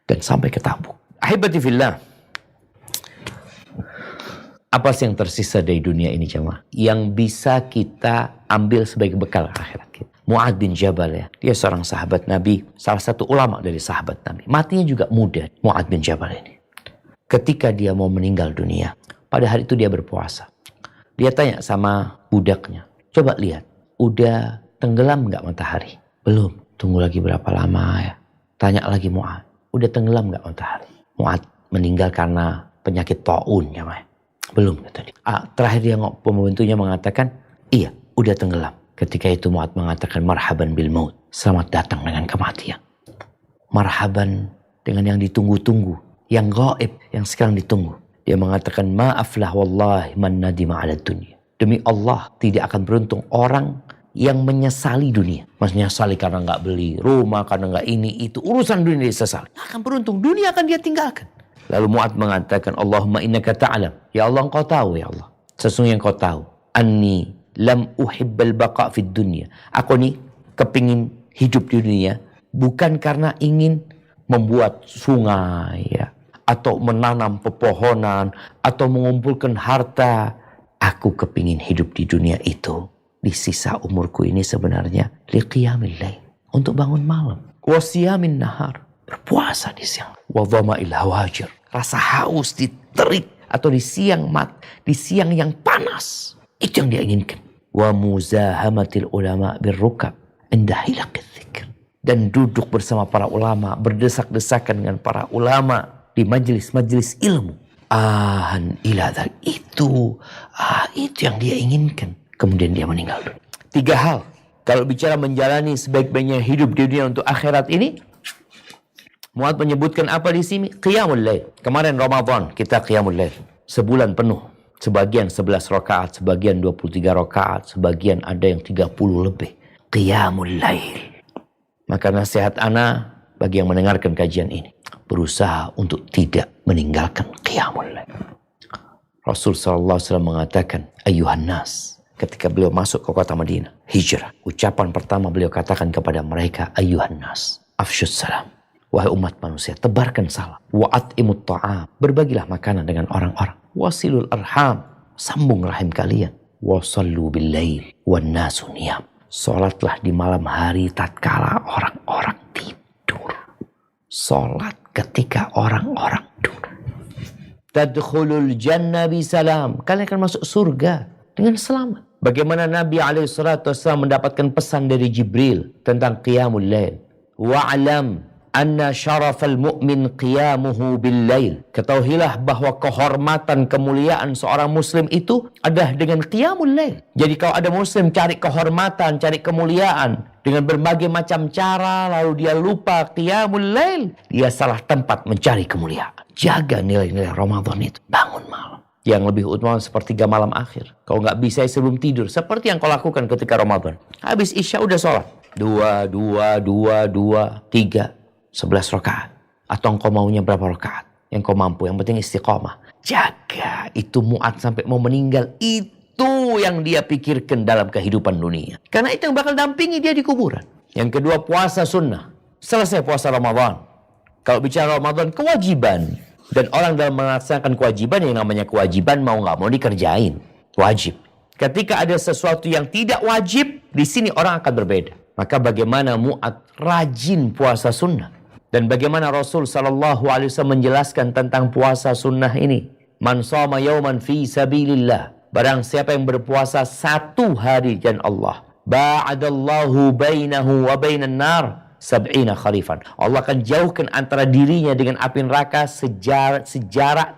[SPEAKER 1] dan sampai ke Tabuk. Ahibati fillah, apa sih yang tersisa dari dunia ini jemaah yang bisa kita ambil sebagai bekal akhirat kita? Mu'adz bin Jabal, ya, dia seorang sahabat Nabi, salah satu ulama dari sahabat Nabi. Matinya juga muda, Mu'adz bin Jabal ini. Ketika dia mau meninggal dunia, pada hari itu dia berpuasa. Dia tanya sama budaknya, coba lihat, udah tenggelam nggak matahari? Belum. Tunggu lagi berapa lama ya? Tanya lagi Mu'adz, udah tenggelam nggak matahari? Mu'adz meninggal karena penyakit taun, ya, Maya. Belum, kata dia. Terakhir dia pembantunya mengatakan, iya, udah tenggelam. Ketika itu Mu'adz mengatakan, marhaban bil maut, selamat datang dengan kematian. Marhaban dengan yang ditunggu-tunggu, yang gaib, yang sekarang ditunggu. Dia mengatakan, ma'aflah wallahi man nadima ala dunia. Demi Allah, tidak akan beruntung orang yang menyesali dunia. Maksudnya menyesali karena nggak beli rumah, karena nggak ini, itu. Urusan dunia disesali. Nggak akan beruntung. Dunia akan dia tinggalkan. Lalu Mu'adz mengatakan, Allahumma innaka ta'lam. Ya Allah, engkau tahu, ya Allah. Sesungguhnya engkau tahu. Anni lam uhibbal baqa' fid dunya. Aku nih kepingin hidup di dunia bukan karena ingin membuat sungai, ya, atau menanam pepohonan, atau mengumpulkan harta. Aku kepingin hidup di dunia itu, di sisa umurku ini sebenarnya, liqiyamil lail, untuk bangun malam. Wa siyamin nahar, berpuasa di siang. Wa dhama'il hawajir, rasa haus di terik atau di siang yang panas. Itu yang dia inginkan. Wa muzahamatil ulama birrukab inda hilaqidz dzikr, dan duduk bersama para ulama, berdesak-desakan dengan para ulama di majelis-majelis ilmu. Itu yang dia inginkan. Kemudian dia meninggal dunia. 3 hal kalau bicara menjalani sebaik-baiknya hidup di dunia untuk akhirat ini, Mu'adz menyebutkan apa di sini? Qiyamul lail. Kemarin Ramadan kita qiyamul lail sebulan penuh. Sebagian 11 rakaat, sebagian 23 rakaat, sebagian ada yang 30 lebih. Qiyamul lail. Maka nasihat ana bagi yang mendengarkan kajian ini, berusaha untuk tidak meninggalkan qiyamul lail. Rasul sallallahu alaihi wasallam mengatakan, ayuhan nas, ketika beliau masuk ke kota Madinah, hijrah, ucapan pertama beliau katakan kepada mereka, ayuhan nas, afsyus salam. Wahai umat manusia, tebarkan salam. Wa at'imut ta'am, berbagilah makanan dengan orang-orang. Wasilul arham, sambung rahim kalian. Wasallu bil lail wan nasu niyam, salatlah di malam hari tatkala orang-orang tidur. Salat ketika orang-orang tidur. Tadkhulul jannah bisalam, kalian akan masuk surga dengan selamat. Bagaimana Nabi SAW mendapatkan pesan dari Jibril tentang qiyamul lail. Wa'alam anna syarafal mu'min qiyamuhu bil lail. Ketahuilah bahwa kehormatan, kemuliaan seorang muslim itu adalah dengan qiyamul lail. Jadi kalau ada muslim cari kehormatan, cari kemuliaan dengan berbagai macam cara, lalu dia lupa qiyamul lail, dia salah tempat mencari kemuliaan. Jaga nilai-nilai Ramadan itu. Bangun malam. Yang lebih utama sepertiga malam akhir. Kalau nggak bisa sebelum tidur, seperti yang kau lakukan ketika Ramadan. Habis Isya udah sholat. 2, 3, 11 rakaat. Atau engkau maunya berapa rakaat? Yang kau mampu, yang penting istiqomah. Jaga. Itu Mu'adz sampai mau meninggal. Itu yang dia pikirkan dalam kehidupan dunia. Karena itu yang bakal dampingi dia di kuburan. Yang kedua, puasa sunnah. Selesai puasa Ramadan. Kalau bicara Ramadan, kewajiban. Dan orang dalam melaksanakan kewajiban, yang namanya kewajiban mau nggak mau dikerjain. Wajib. Ketika ada sesuatu yang tidak wajib, di sini orang akan berbeda. Maka bagaimana Mu'adz rajin puasa sunnah. Dan bagaimana Rasul SAW menjelaskan tentang puasa sunnah ini. Man shoma yawman fi sabilillah, Barang siapa yang berpuasa 1 hari jalan Allah, ba'adallahu bainahu wa bainan nar sab'ina kharifan. Allah akan jauhkan antara dirinya dengan api neraka sejarak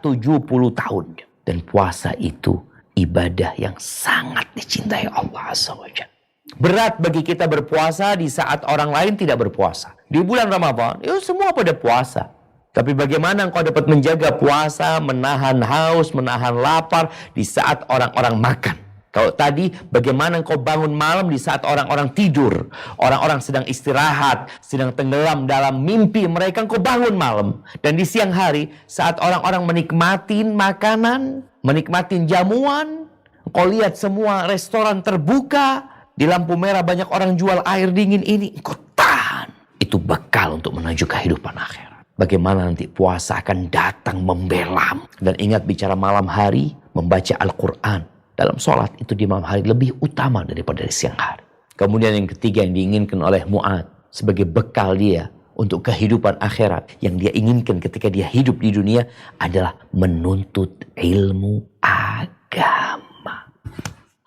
[SPEAKER 1] 70 tahun. Dan puasa itu ibadah yang sangat dicintai Allah Azza wa Jalla. Berat bagi kita berpuasa di saat orang lain tidak berpuasa. Di bulan Ramadan, semua pada puasa. Tapi bagaimana engkau dapat menjaga puasa, menahan haus, menahan lapar di saat orang-orang makan? Kalau tadi, bagaimana engkau bangun malam di saat orang-orang tidur, orang-orang sedang istirahat, sedang tenggelam dalam mimpi mereka, engkau bangun malam. Dan di siang hari, saat orang-orang menikmatin makanan, menikmatin jamuan, engkau lihat semua restoran terbuka, di lampu merah banyak orang jual air dingin ini, engkau tahan. Itu bekal untuk menuju kehidupan akhirat. Bagaimana nanti puasa akan datang membelam. Dan ingat, bicara malam hari, membaca Al-Quran dalam sholat itu di malam hari lebih utama daripada di siang hari. Kemudian yang ketiga yang diinginkan oleh Mu'ad sebagai bekal dia untuk kehidupan akhirat, yang dia inginkan ketika dia hidup di dunia adalah menuntut ilmu agama.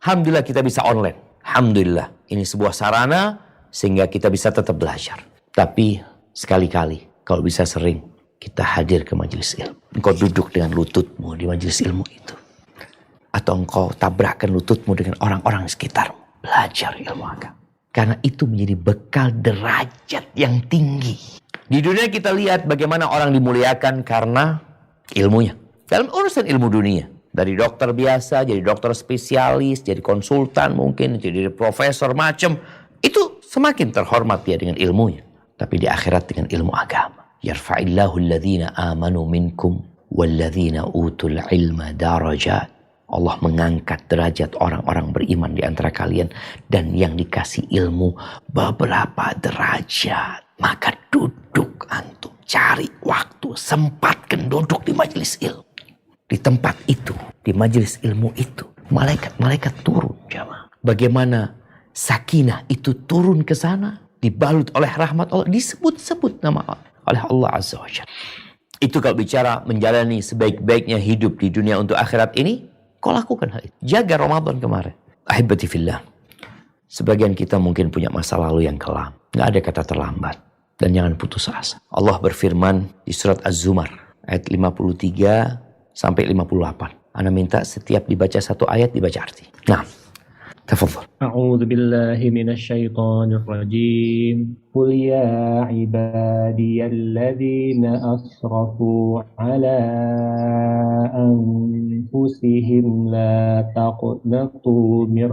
[SPEAKER 1] Alhamdulillah kita bisa online. Alhamdulillah ini sebuah sarana sehingga kita bisa tetap belajar. Tapi sekali-kali kalau bisa sering kita hadir ke majelis ilmu. Engkau duduk dengan lututmu di majelis ilmu itu. Atau engkau tabrakkan lututmu dengan orang-orang sekitarmu. Belajar ilmu agama. Karena itu menjadi bekal derajat yang tinggi. Di dunia kita lihat bagaimana orang dimuliakan karena ilmunya. Dalam urusan ilmu dunia. Dari dokter biasa, jadi dokter spesialis, jadi konsultan mungkin, jadi profesor macam. Itu semakin terhormat dia dengan ilmunya. Tapi di akhirat dengan ilmu agama. Yarfa'illahu alladhina amanu minkum walladhina utul ilma darajat. Allah mengangkat derajat orang-orang beriman di antara kalian. Dan yang dikasih ilmu beberapa derajat. Maka duduk antum. Cari waktu. Sempatkan duduk di majelis ilmu. Di tempat itu. Di majelis ilmu itu. Malaikat turun jamaah. Bagaimana sakinah itu turun ke sana. Dibalut oleh rahmat Allah. Disebut-sebut nama oleh Allah Azza wa Jalla. Itu kalau bicara menjalani sebaik-baiknya hidup di dunia untuk akhirat ini. Kau lakukan hal itu. Jaga Ramadan kemarin. Ahibati fillah. Sebagian kita mungkin punya masa lalu yang kelam. Gak ada kata terlambat. Dan jangan putus asa. Allah berfirman di surat Az-Zumar. Ayat 53 sampai 58. Ana minta setiap dibaca satu ayat dibaca arti. Nah. تفضل.
[SPEAKER 2] أعوذ بالله من الشيطان الرجيم قل يا عبادي الذين أسرفوا على أنفسهم لا تقنطوا من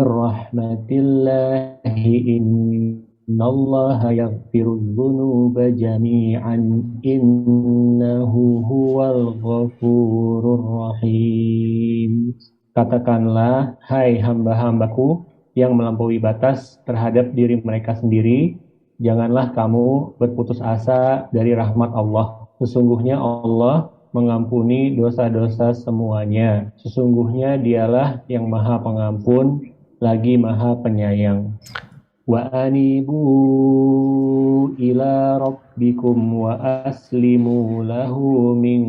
[SPEAKER 2] رحمة الله إن الله يغفر الذنوب جميعا إنه هو الغفور الرحيم. Katakanlah, hai hamba-hambaku yang melampaui batas terhadap diri mereka sendiri, janganlah kamu berputus asa dari rahmat Allah. Sesungguhnya Allah mengampuni dosa-dosa semuanya. Sesungguhnya dialah yang maha pengampun, lagi maha penyayang. Wa anibu ila rabbikum wa aslimu lahu min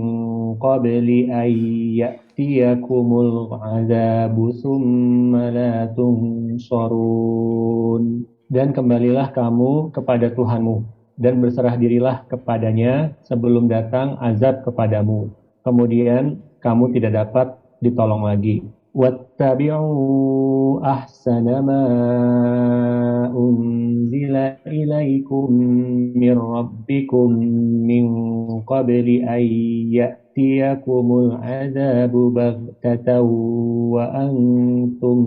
[SPEAKER 2] qabli an ya'tiyakumul azabu summa la tunsarun. Dan kembalilah kamu kepada Tuhanmu dan berserah dirilah kepadanya sebelum datang azab kepadamu. Kemudian kamu tidak dapat ditolong lagi. وَاتَّبِعُوا أَحْسَنَ مَا أُنْزِلَ إِلَيْكُمْ مِنْ رَبِّكُمْ مِنْ قَبْلِ أَنْ يَأْتِيَكُمُ الْعَذَابُ بَغْتَةً وَأَنْتُمْ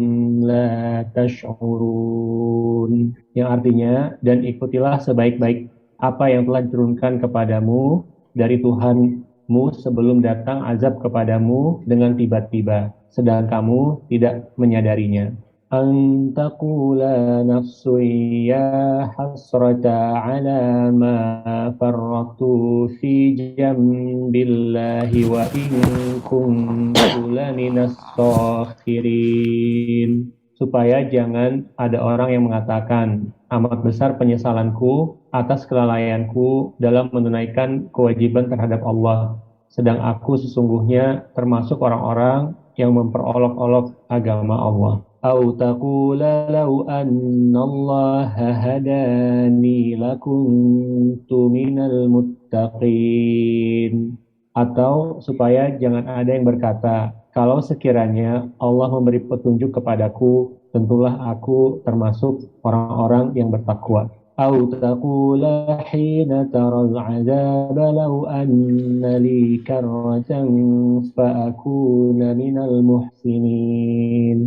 [SPEAKER 2] لَا تَشْعُرُونَ. Yang artinya, dan ikutilah sebaik-baik apa yang telah diturunkan kepadamu dari Tuhanmu sebelum datang azab kepadamu dengan tiba-tiba, sedang kamu tidak menyadarinya. An taqula nafsun ya hasrata ala ma farratu fi jambillahi wa in kuntu laminas sakhirin. Supaya jangan ada orang yang mengatakan, amat besar penyesalanku atas kelalaianku dalam menunaikan kewajiban terhadap Allah. sedang aku sesungguhnya termasuk orang-orang yang memperolok-olok agama Allah. Au taqula law anna Allah hadani lakuntu minal muttaqin. Atau supaya jangan ada yang berkata, kalau sekiranya Allah memberi petunjuk kepadaku, tentulah aku termasuk orang-orang yang bertakwa. أو تقول حين ترى العذاب لو أن لي كرة فأكون من المحسنين.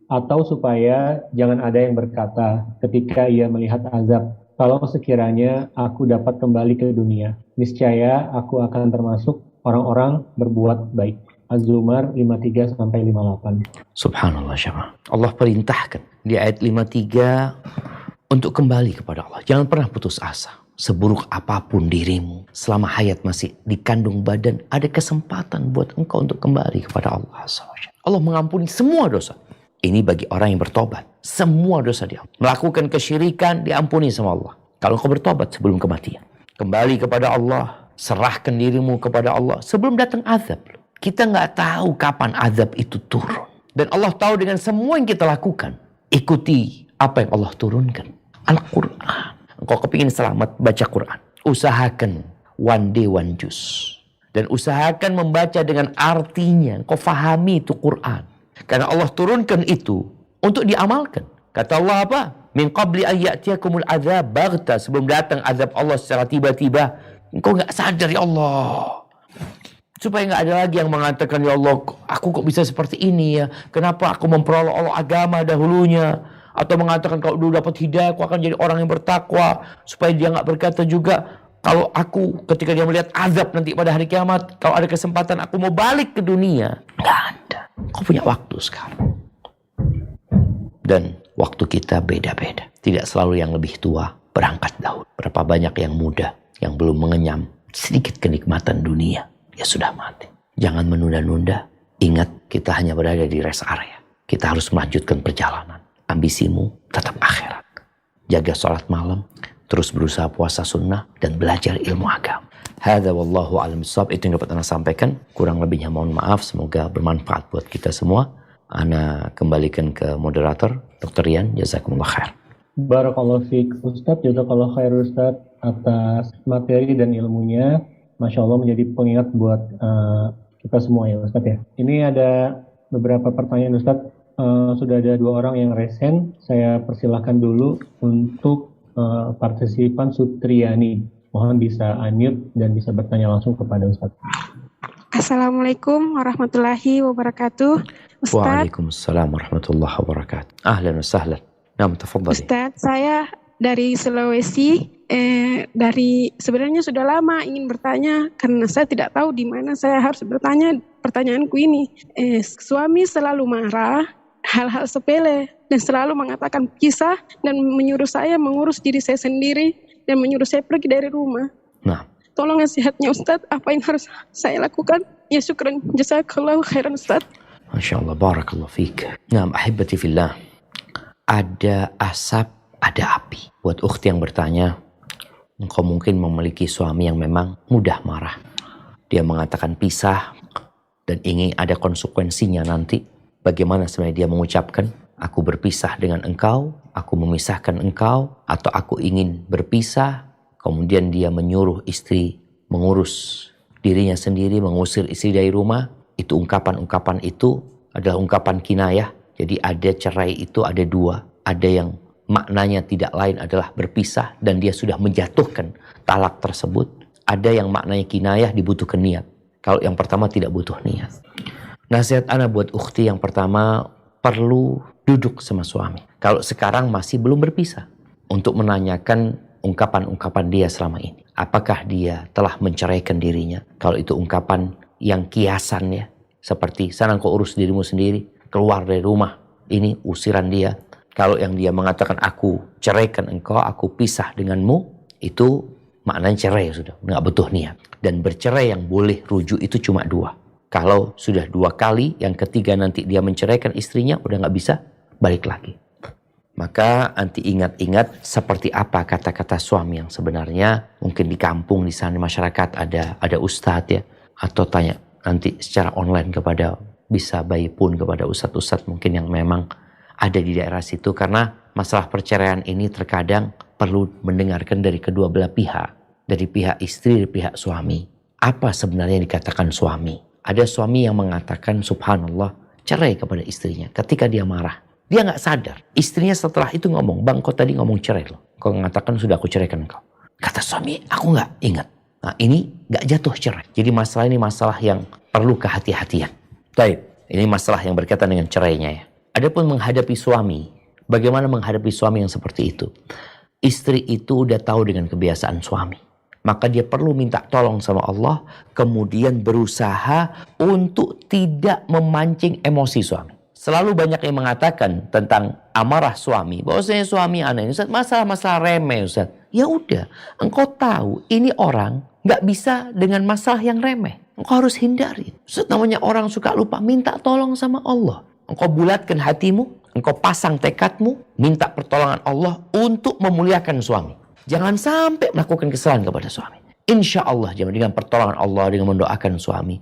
[SPEAKER 2] Atau supaya jangan ada yang berkata ketika ia melihat azab, kalau sekiranya aku dapat kembali ke dunia, niscaya aku akan termasuk orang-orang berbuat baik. Az-Zumar 53-58.
[SPEAKER 1] Subhanallah syama. Allah perintahkan di ayat 53 untuk kembali kepada Allah. Jangan pernah putus asa. Seburuk apapun dirimu, selama hayat masih dikandung badan, ada kesempatan buat engkau untuk kembali kepada Allah. Allah mengampuni semua dosa. Ini bagi orang yang bertobat. Semua dosa dia. Melakukan kesyirikan diampuni sama Allah. Kalau engkau bertobat sebelum kematian. Kembali kepada Allah. Serahkan dirimu kepada Allah sebelum datang azab. Kita nggak tahu kapan azab itu turun. Dan Allah tahu dengan semua yang kita lakukan. Ikuti apa yang Allah turunkan. Al-Quran. Engkau kepingin selamat, baca Quran. Usahakan one day one juz. Dan usahakan membaca dengan artinya. Engkau fahami itu Quran. Karena Allah turunkan itu untuk diamalkan. Kata Allah apa? Min qabli an ya'tiyakumul azab baghta. Sebelum datang azab Allah secara tiba-tiba. Engkau gak sadar, ya Allah. Supaya gak ada lagi yang mengatakan, ya Allah, aku kok bisa seperti ini ya. Kenapa aku memperolok Allah agama dahulunya. Atau mengatakan kalau dulu dapat hidayah aku akan jadi orang yang bertakwa. Supaya dia gak berkata juga, kalau aku ketika dia melihat azab nanti pada hari kiamat, kalau ada kesempatan aku mau balik ke dunia. Gak ada. Kau punya waktu sekarang. Dan waktu kita beda-beda. Tidak selalu yang lebih tua berangkat dahulu. Berapa banyak yang muda yang belum mengenyam sedikit kenikmatan dunia. Ya sudah mati. Jangan menunda-nunda. Ingat kita hanya berada di rest area. Kita harus melanjutkan perjalanan. Ambisimu tetap akhirat. Jaga sholat malam, terus berusaha puasa sunnah, dan belajar ilmu agama. Hadza wallahu a'lam bishawab. Itu yang dapat Ana sampaikan. Kurang lebihnya mohon maaf. Semoga bermanfaat buat kita semua. Ana kembalikan ke moderator, Dr. Rian. Jazakumullah khair.
[SPEAKER 2] Barakallahu fiik Ustadz, jazakallahu khair Ustadz atas materi dan ilmunya. Masya Allah menjadi pengingat buat kita semua ya Ustadz ya. Ini ada beberapa pertanyaan Ustadz. Sudah ada 2 orang yang resen. Saya persilahkan dulu untuk partisipan Sutriani. Mohon bisa unmute dan bisa bertanya langsung kepada Ustadz.
[SPEAKER 3] Assalamualaikum warahmatullahi wabarakatuh. Ustadz.
[SPEAKER 1] Waalaikumsalam warahmatullahi wabarakatuh. Ahlan wa sahlan. Naam, tafadhali.
[SPEAKER 3] Ustadz, saya dari Sulawesi. Sebenarnya sudah lama ingin bertanya karena saya tidak tahu di mana saya harus bertanya. Pertanyaanku ini, suami selalu marah hal-hal sepele dan selalu mengatakan kisah dan menyuruh saya mengurus diri saya sendiri dan menyuruh saya pergi dari rumah.
[SPEAKER 1] Nah,
[SPEAKER 3] tolong nasihatnya Ustadz, apa yang harus saya lakukan? Ya syukran, jazakallahu khairan Ustadz.
[SPEAKER 1] Masya Allah, barakallahu fiik. Nah, ahibati fillah. Ada asap, ada api. Buat ukhti yang bertanya, engkau mungkin memiliki suami yang memang mudah marah. Dia mengatakan pisah dan ingin ada konsekuensinya nanti. Bagaimana sebenarnya dia mengucapkan, aku berpisah dengan engkau, aku memisahkan engkau, atau aku ingin berpisah, kemudian dia menyuruh istri mengurus dirinya sendiri, mengusir istri dari rumah. Itu ungkapan-ungkapan itu adalah ungkapan kinayah. Jadi ada cerai itu ada 2. Ada yang maknanya tidak lain adalah berpisah dan dia sudah menjatuhkan talak tersebut. Ada yang maknanya kinayah dibutuhkan niat. Kalau yang pertama tidak butuh niat. Nasihat Ana buat ukhti yang pertama, perlu duduk sama suami. Kalau sekarang masih belum berpisah. Untuk menanyakan ungkapan-ungkapan dia selama ini. Apakah dia telah menceraikan dirinya? Kalau itu ungkapan yang kiasan ya. Seperti, sana kau urus dirimu sendiri. Keluar dari rumah. Ini usiran dia. Kalau yang dia mengatakan, aku ceraikan engkau, aku pisah denganmu. Itu maknanya cerai sudah. Nggak butuh niat. Dan bercerai yang boleh rujuk itu cuma 2. Kalau sudah 2 kali, yang ketiga nanti dia menceraikan istrinya, udah gak bisa balik lagi. Maka nanti ingat-ingat seperti apa kata-kata suami yang sebenarnya. Mungkin di kampung, di sana masyarakat ada ustadz ya. atau tanya nanti secara online bisa by phone kepada ustadz-ustadz mungkin yang memang ada di daerah situ, karena masalah perceraian ini terkadang perlu mendengarkan dari kedua belah pihak, dari pihak istri, dari pihak suami. Apa sebenarnya yang dikatakan suami? Ada suami yang mengatakan subhanallah cerai kepada istrinya ketika dia marah. Dia nggak sadar. Istrinya setelah itu ngomong, bang kau tadi ngomong cerai loh. Kau mengatakan sudah aku ceraikan kau. Kata suami, aku nggak ingat. Nah ini nggak jatuh cerai. Jadi masalah ini masalah yang perlu kehati-hatian. Baik, ini masalah yang berkaitan dengan cerainya ya. Adapun menghadapi suami, bagaimana menghadapi suami yang seperti itu? Istri itu udah tahu dengan kebiasaan suami. Maka dia perlu minta tolong sama Allah, kemudian berusaha untuk tidak memancing emosi suami. Selalu banyak yang mengatakan tentang amarah suami, bahwasanya suami aneh, Ustaz, masalah-masalah remeh Ustaz. Ya udah, engkau tahu ini orang nggak bisa dengan masalah yang remeh. Engkau harus hindari. Ustaz, namanya orang suka lupa, minta tolong sama Allah. Engkau bulatkan hatimu, engkau pasang tekadmu, minta pertolongan Allah untuk memuliakan suami. Jangan sampai melakukan kesalahan kepada suami. Insya Allah, dengan pertolongan Allah, dengan mendoakan suami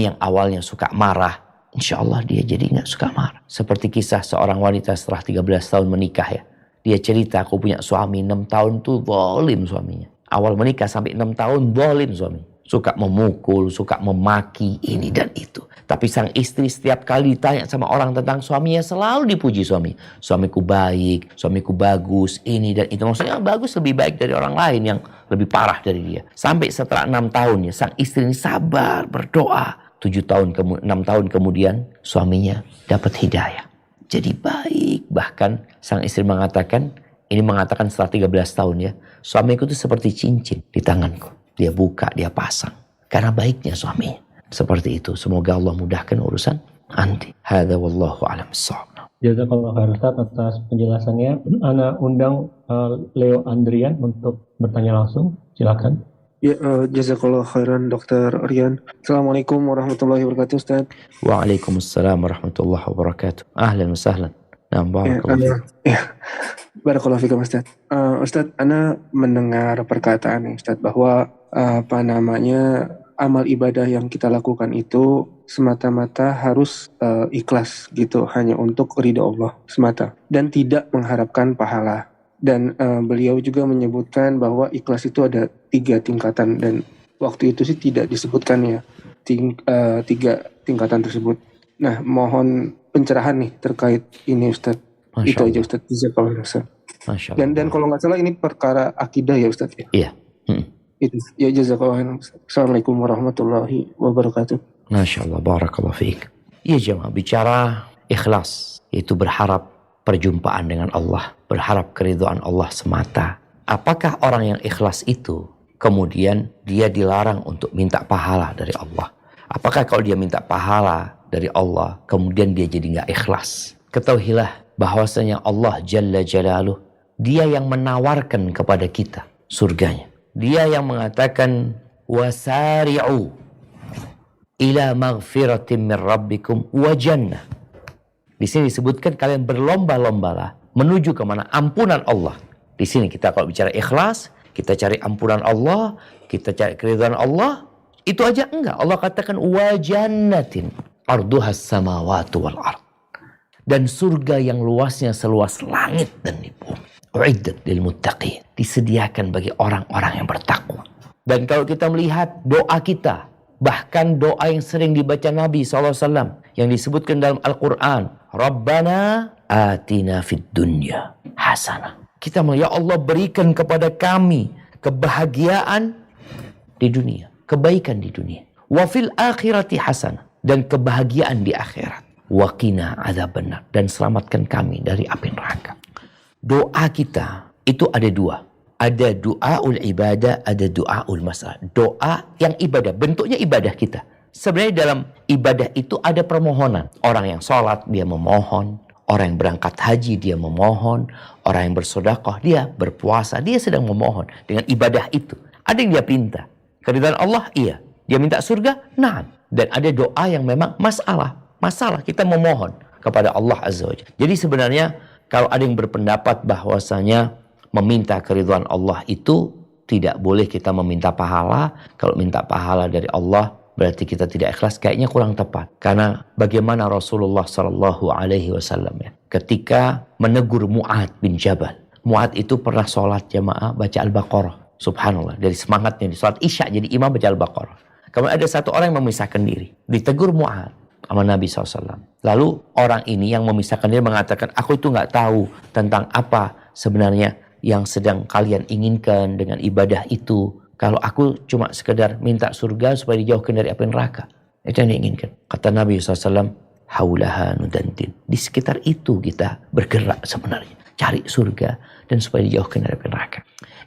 [SPEAKER 1] yang awalnya suka marah, insya Allah dia jadi nggak suka marah. Seperti kisah seorang wanita setelah 13 tahun menikah ya. Dia cerita, aku punya suami 6 tahun tuh zalim suaminya. Awal menikah sampai 6 tahun zalim suaminya. Suka memukul, suka memaki, ini dan itu. Tapi sang istri setiap kali ditanya sama orang tentang suaminya selalu dipuji suami. Suamiku baik, suamiku bagus, ini dan itu. Maksudnya bagus lebih baik dari orang lain yang lebih parah dari dia. Sampai setelah 6 tahun ya, sang istri ini sabar, berdoa. 6 tahun kemudian suaminya dapat hidayah. Jadi baik. Bahkan sang istri mengatakan setelah 13 tahun ya, suamiku itu seperti cincin di tanganku. Dia buka, dia pasang. Karena baiknya suaminya. Seperti itu. Semoga Allah mudahkan urusan anti. Hadza wallahu a'lam bissawab.
[SPEAKER 2] Jazakallah khair Ustaz atas penjelasannya. Ana undang Leo Andrian untuk bertanya langsung. Silakan.
[SPEAKER 4] Ya, jazakallah khairan Dr. Rian. Assalamualaikum warahmatullahi wabarakatuh Ustaz.
[SPEAKER 1] Waalaikumsalam warahmatullahi wabarakatuh. Ahlan wa sahlan. Nah, barakallahu fiik.
[SPEAKER 4] Barakallahu fiikum Ustaz. Ustaz, ana mendengar perkataan Ustaz bahwa amal ibadah yang kita lakukan itu semata-mata harus ikhlas gitu, hanya untuk ridha Allah semata dan tidak mengharapkan pahala. Dan beliau juga menyebutkan bahwa ikhlas itu ada 3 tingkatan dan waktu itu sih tidak disebutkan ya 3 tingkatan tersebut. Nah, mohon pencerahan nih terkait ini Ustaz. Itu aja Ustaz. Jazakallah Ustaz. Dan kalau nggak salah ini perkara akidah ya Ustaz ya.
[SPEAKER 1] Iya.
[SPEAKER 4] Itu ya, jazakallah. Assalamualaikum warahmatullahi wabarakatuh.
[SPEAKER 1] Masya Allah, barakallahu fiik. Iya jemaah, bicara ikhlas, yaitu berharap perjumpaan dengan Allah, berharap keridhaan Allah semata. Apakah orang yang ikhlas itu kemudian dia dilarang untuk minta pahala dari Allah? Apakah kalau dia minta pahala dari Allah kemudian dia jadi nggak ikhlas? Ketahuilah bahwasanya Allah Jalla Jalaluh, dia yang menawarkan kepada kita surganya. Dia yang mengatakan wasari'u ila maghfiratin min rabbikum wa jannah. Di sini disebutkan kalian berlomba-lombalah menuju ke mana? Ampunan Allah. Di sini kita kalau bicara ikhlas, kita cari ampunan Allah, kita cari keridhaan Allah, itu aja enggak. Allah katakan wa jannatin arduhas samawati wal ard. Dan surga yang luasnya seluas langit dan bumi. Uiddat lil muttaqin, disediakan bagi orang-orang yang bertakwa. Dan kalau kita melihat doa kita, bahkan doa yang sering dibaca Nabi SAW yang disebutkan dalam Al-Quran, Rabbana atina fid dunya hasanah. Kita melihat, ya Allah berikan kepada kami kebahagiaan di dunia, kebaikan di dunia. Wa fil akhirati hasanah, dan kebahagiaan di akhirat. Wa qina adzabannar, dan selamatkan kami dari api neraka. Doa kita itu ada 2. Ada doaul ibadah, ada doaul masalah. Doa yang ibadah, bentuknya ibadah kita. Sebenarnya dalam ibadah itu ada permohonan. Orang yang sholat dia memohon, orang yang berangkat haji dia memohon, orang yang bersedekah dia berpuasa, dia sedang memohon dengan ibadah itu. Ada yang dia pinta. Keridhaan Allah, iya. Dia minta surga, nah. Dan ada doa yang memang masalah kita memohon kepada Allah Azza wa Jalla. Jadi sebenarnya kalau ada yang berpendapat bahwasanya meminta keridhaan Allah itu tidak boleh kita meminta pahala. Kalau minta pahala dari Allah berarti kita tidak ikhlas, kayaknya kurang tepat. Karena bagaimana Rasulullah Shallallahu Alaihi Wasallam ya, ketika menegur Mu'adz bin Jabal. Mu'adz itu pernah sholat jamaah baca Al-Baqarah. Subhanallah, dari semangatnya di sholat Isya jadi imam baca Al-Baqarah. Kemudian ada satu orang yang memisahkan diri, ditegur Mu'adz sama Nabi SAW. Lalu orang ini yang memisahkan diri mengatakan, aku itu nggak tahu tentang apa sebenarnya yang sedang kalian inginkan dengan ibadah itu. Kalau aku cuma sekedar minta surga supaya dijauhkan dari api neraka. Itu yang diinginkan. Kata Nabi SAW, haulaha nudantin. Di sekitar itu kita bergerak sebenarnya. Cari surga dan supaya dijauhkan dari api neraka.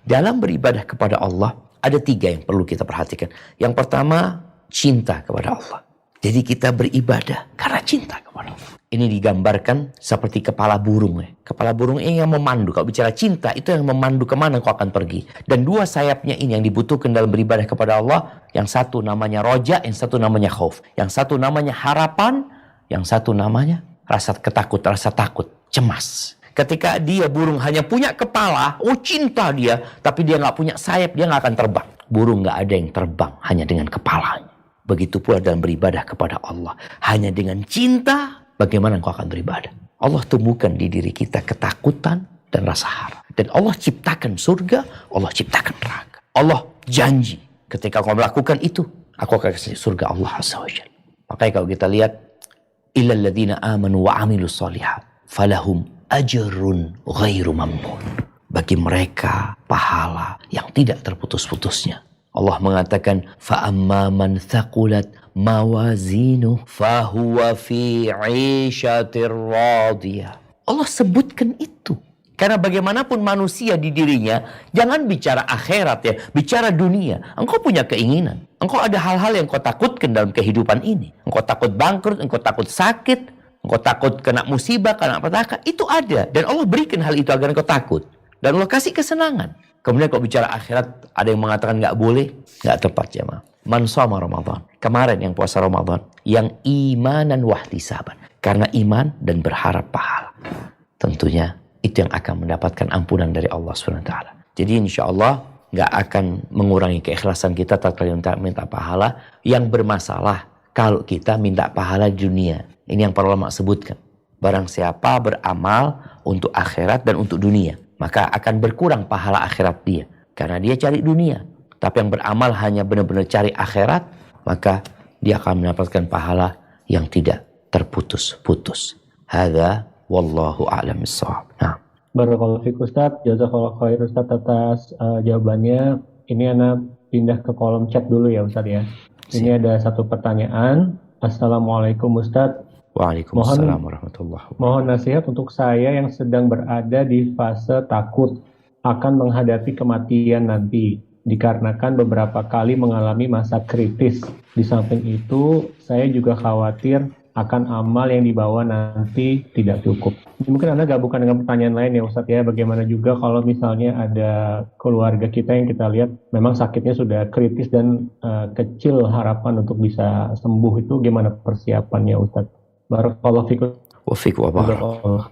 [SPEAKER 1] Dalam beribadah kepada Allah, ada 3 yang perlu kita perhatikan. Yang pertama, cinta kepada Allah. Jadi kita beribadah karena cinta kepada Allah. Ini digambarkan seperti kepala burung. Kepala burung ini yang memandu. Kalau bicara cinta, itu yang memandu kemana kau akan pergi. Dan 2 sayapnya ini yang dibutuhkan dalam beribadah kepada Allah. Yang satu namanya roja, yang satu namanya khauf. Yang satu namanya harapan, yang satu namanya rasa takut, cemas. Ketika dia burung hanya punya kepala, cinta dia. Tapi dia nggak punya sayap, dia nggak akan terbang. Burung nggak ada yang terbang hanya dengan kepalanya. Begitu pula dalam beribadah kepada Allah. Hanya dengan cinta, bagaimana engkau akan beribadah. Allah tumbuhkan di diri kita ketakutan dan rasa harap. Dan Allah ciptakan surga, Allah ciptakan neraka. Allah janji, ketika kau melakukan itu, aku akan kasih surga Allah Azza wa Jalla. Makanya kalau kita lihat, illal ladzina amanu wa amilus shalihat, falahum ajrun ghairu mamnun. Bagi mereka pahala yang tidak terputus-putusnya. Allah mengatakan, فَأَمَّا مَنْ ثَقُلَتْ مَوَازِينُهُ فَهُوَ فِي عِيشَةٍ رَاضِيَةٍ. Allah sebutkan itu. Karena bagaimanapun manusia di dirinya, jangan bicara akhirat ya, bicara dunia. Engkau punya keinginan. Engkau ada hal-hal yang kau takutkan dalam kehidupan ini. Engkau takut bangkrut, engkau takut sakit, engkau takut kena musibah, kena petaka. Itu ada. Dan Allah berikan hal itu agar engkau takut. Dan Allah kasih kesenangan. Kemudian kalau bicara akhirat, ada yang mengatakan nggak boleh, nggak tepat jemaah. Man shoma Ramadan, kemarin yang puasa Ramadan, yang imanan wahtisaban, karena iman dan berharap pahala. Tentunya itu yang akan mendapatkan ampunan dari Allah SWT. Jadi insya Allah nggak akan mengurangi keikhlasan kita tatkala minta pahala. Yang bermasalah kalau kita minta pahala di dunia. Ini yang para ulama sebutkan. Barang siapa beramal untuk akhirat dan untuk dunia, maka akan berkurang pahala akhirat dia. Karena dia cari dunia. Tapi yang beramal hanya benar-benar cari akhirat, maka dia akan mendapatkan pahala yang tidak terputus-putus. Hadza wallahu a'lam bissawab. Nah.
[SPEAKER 2] Barakallahu fiik Ustaz, jazakallahu khair Ustaz atas jawabannya. Ini Ana pindah ke kolom chat dulu ya Ustaz ya. Ini ada satu pertanyaan. Assalamualaikum Ustaz.
[SPEAKER 1] Waalaikumsalam warahmatullahi wabarakatuh.
[SPEAKER 2] Mohon nasihat untuk saya yang sedang berada di fase takut akan menghadapi kematian nanti, dikarenakan beberapa kali mengalami masa kritis. Di samping itu, saya juga khawatir akan amal yang dibawa nanti tidak cukup. Mungkin Anda gabungkan dengan pertanyaan lain ya Ustadz ya, bagaimana juga kalau misalnya ada keluarga kita yang kita lihat memang sakitnya sudah kritis dan kecil harapan untuk bisa sembuh, itu gimana persiapannya Ustadz? Barakallahu fikum.
[SPEAKER 1] Wa fikum wa barakallahu.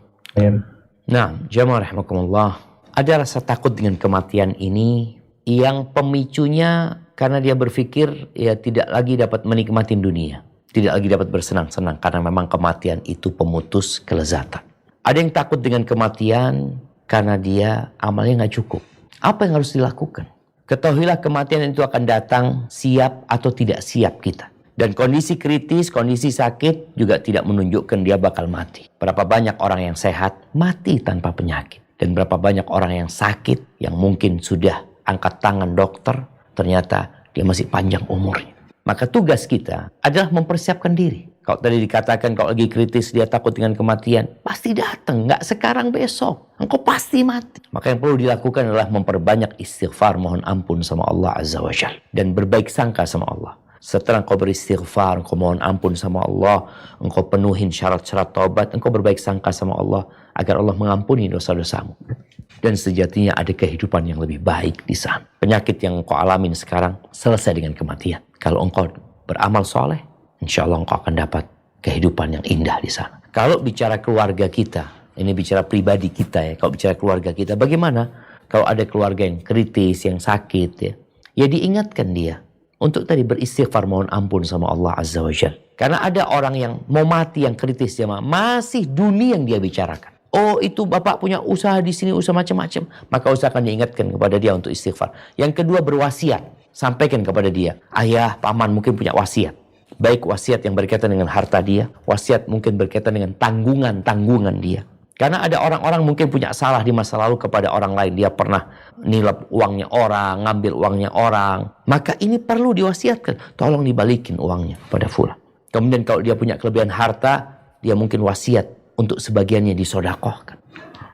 [SPEAKER 1] Nah, jamaah rahimakumullah, ada rasa takut dengan kematian ini yang pemicunya karena dia berpikir ya tidak lagi dapat menikmati dunia, tidak lagi dapat bersenang-senang karena memang kematian itu pemutus kelezatan. Ada yang takut dengan kematian karena dia amalnya nggak cukup. Apa yang harus dilakukan? Ketahuilah kematian itu akan datang siap atau tidak siap kita. Dan kondisi kritis, kondisi sakit juga tidak menunjukkan dia bakal mati. Berapa banyak orang yang sehat mati tanpa penyakit. Dan berapa banyak orang yang sakit yang mungkin sudah angkat tangan dokter, ternyata dia masih panjang umurnya. Maka tugas kita adalah mempersiapkan diri. Kalau tadi dikatakan kalau lagi kritis dia takut dengan kematian, pasti datang, nggak sekarang besok. Engkau pasti mati. Maka yang perlu dilakukan adalah memperbanyak istighfar, mohon ampun sama Allah Azza wa Jalla. Dan berbaik sangka sama Allah. Setelah engkau beristighfar, engkau mohon ampun sama Allah, engkau penuhin syarat-syarat taubat, engkau berbaik sangka sama Allah agar Allah mengampuni dosa-dosamu. Dan sejatinya ada kehidupan yang lebih baik di sana. Penyakit yang engkau alamin sekarang selesai dengan kematian. Kalau engkau beramal soleh, insya Allah engkau akan dapat kehidupan yang indah di sana. Kalau bicara keluarga kita, ini bicara pribadi kita ya. Kalau bicara keluarga kita, bagaimana kalau ada keluarga yang kritis, yang sakit ya? Ya diingatkan dia untuk tadi beristighfar, mohon ampun sama Allah Azza wa Jalla. Karena ada orang yang mau mati yang kritis jemaah, masih dunia yang dia bicarakan. Oh, itu bapak punya usaha di sini, usaha macam-macam. Maka usahakan diingatkan kepada dia untuk istighfar. Yang kedua, berwasiat. Sampaikan kepada dia, ayah, paman mungkin punya wasiat. Baik wasiat yang berkaitan dengan harta dia, wasiat mungkin berkaitan dengan tanggungan dia. Karena ada orang-orang mungkin punya salah di masa lalu kepada orang lain. Dia pernah nilap uangnya orang, ngambil uangnya orang. Maka ini perlu diwasiatkan. Tolong dibalikin uangnya pada fulan. Kemudian kalau dia punya kelebihan harta, dia mungkin wasiat untuk sebagiannya disodakohkan.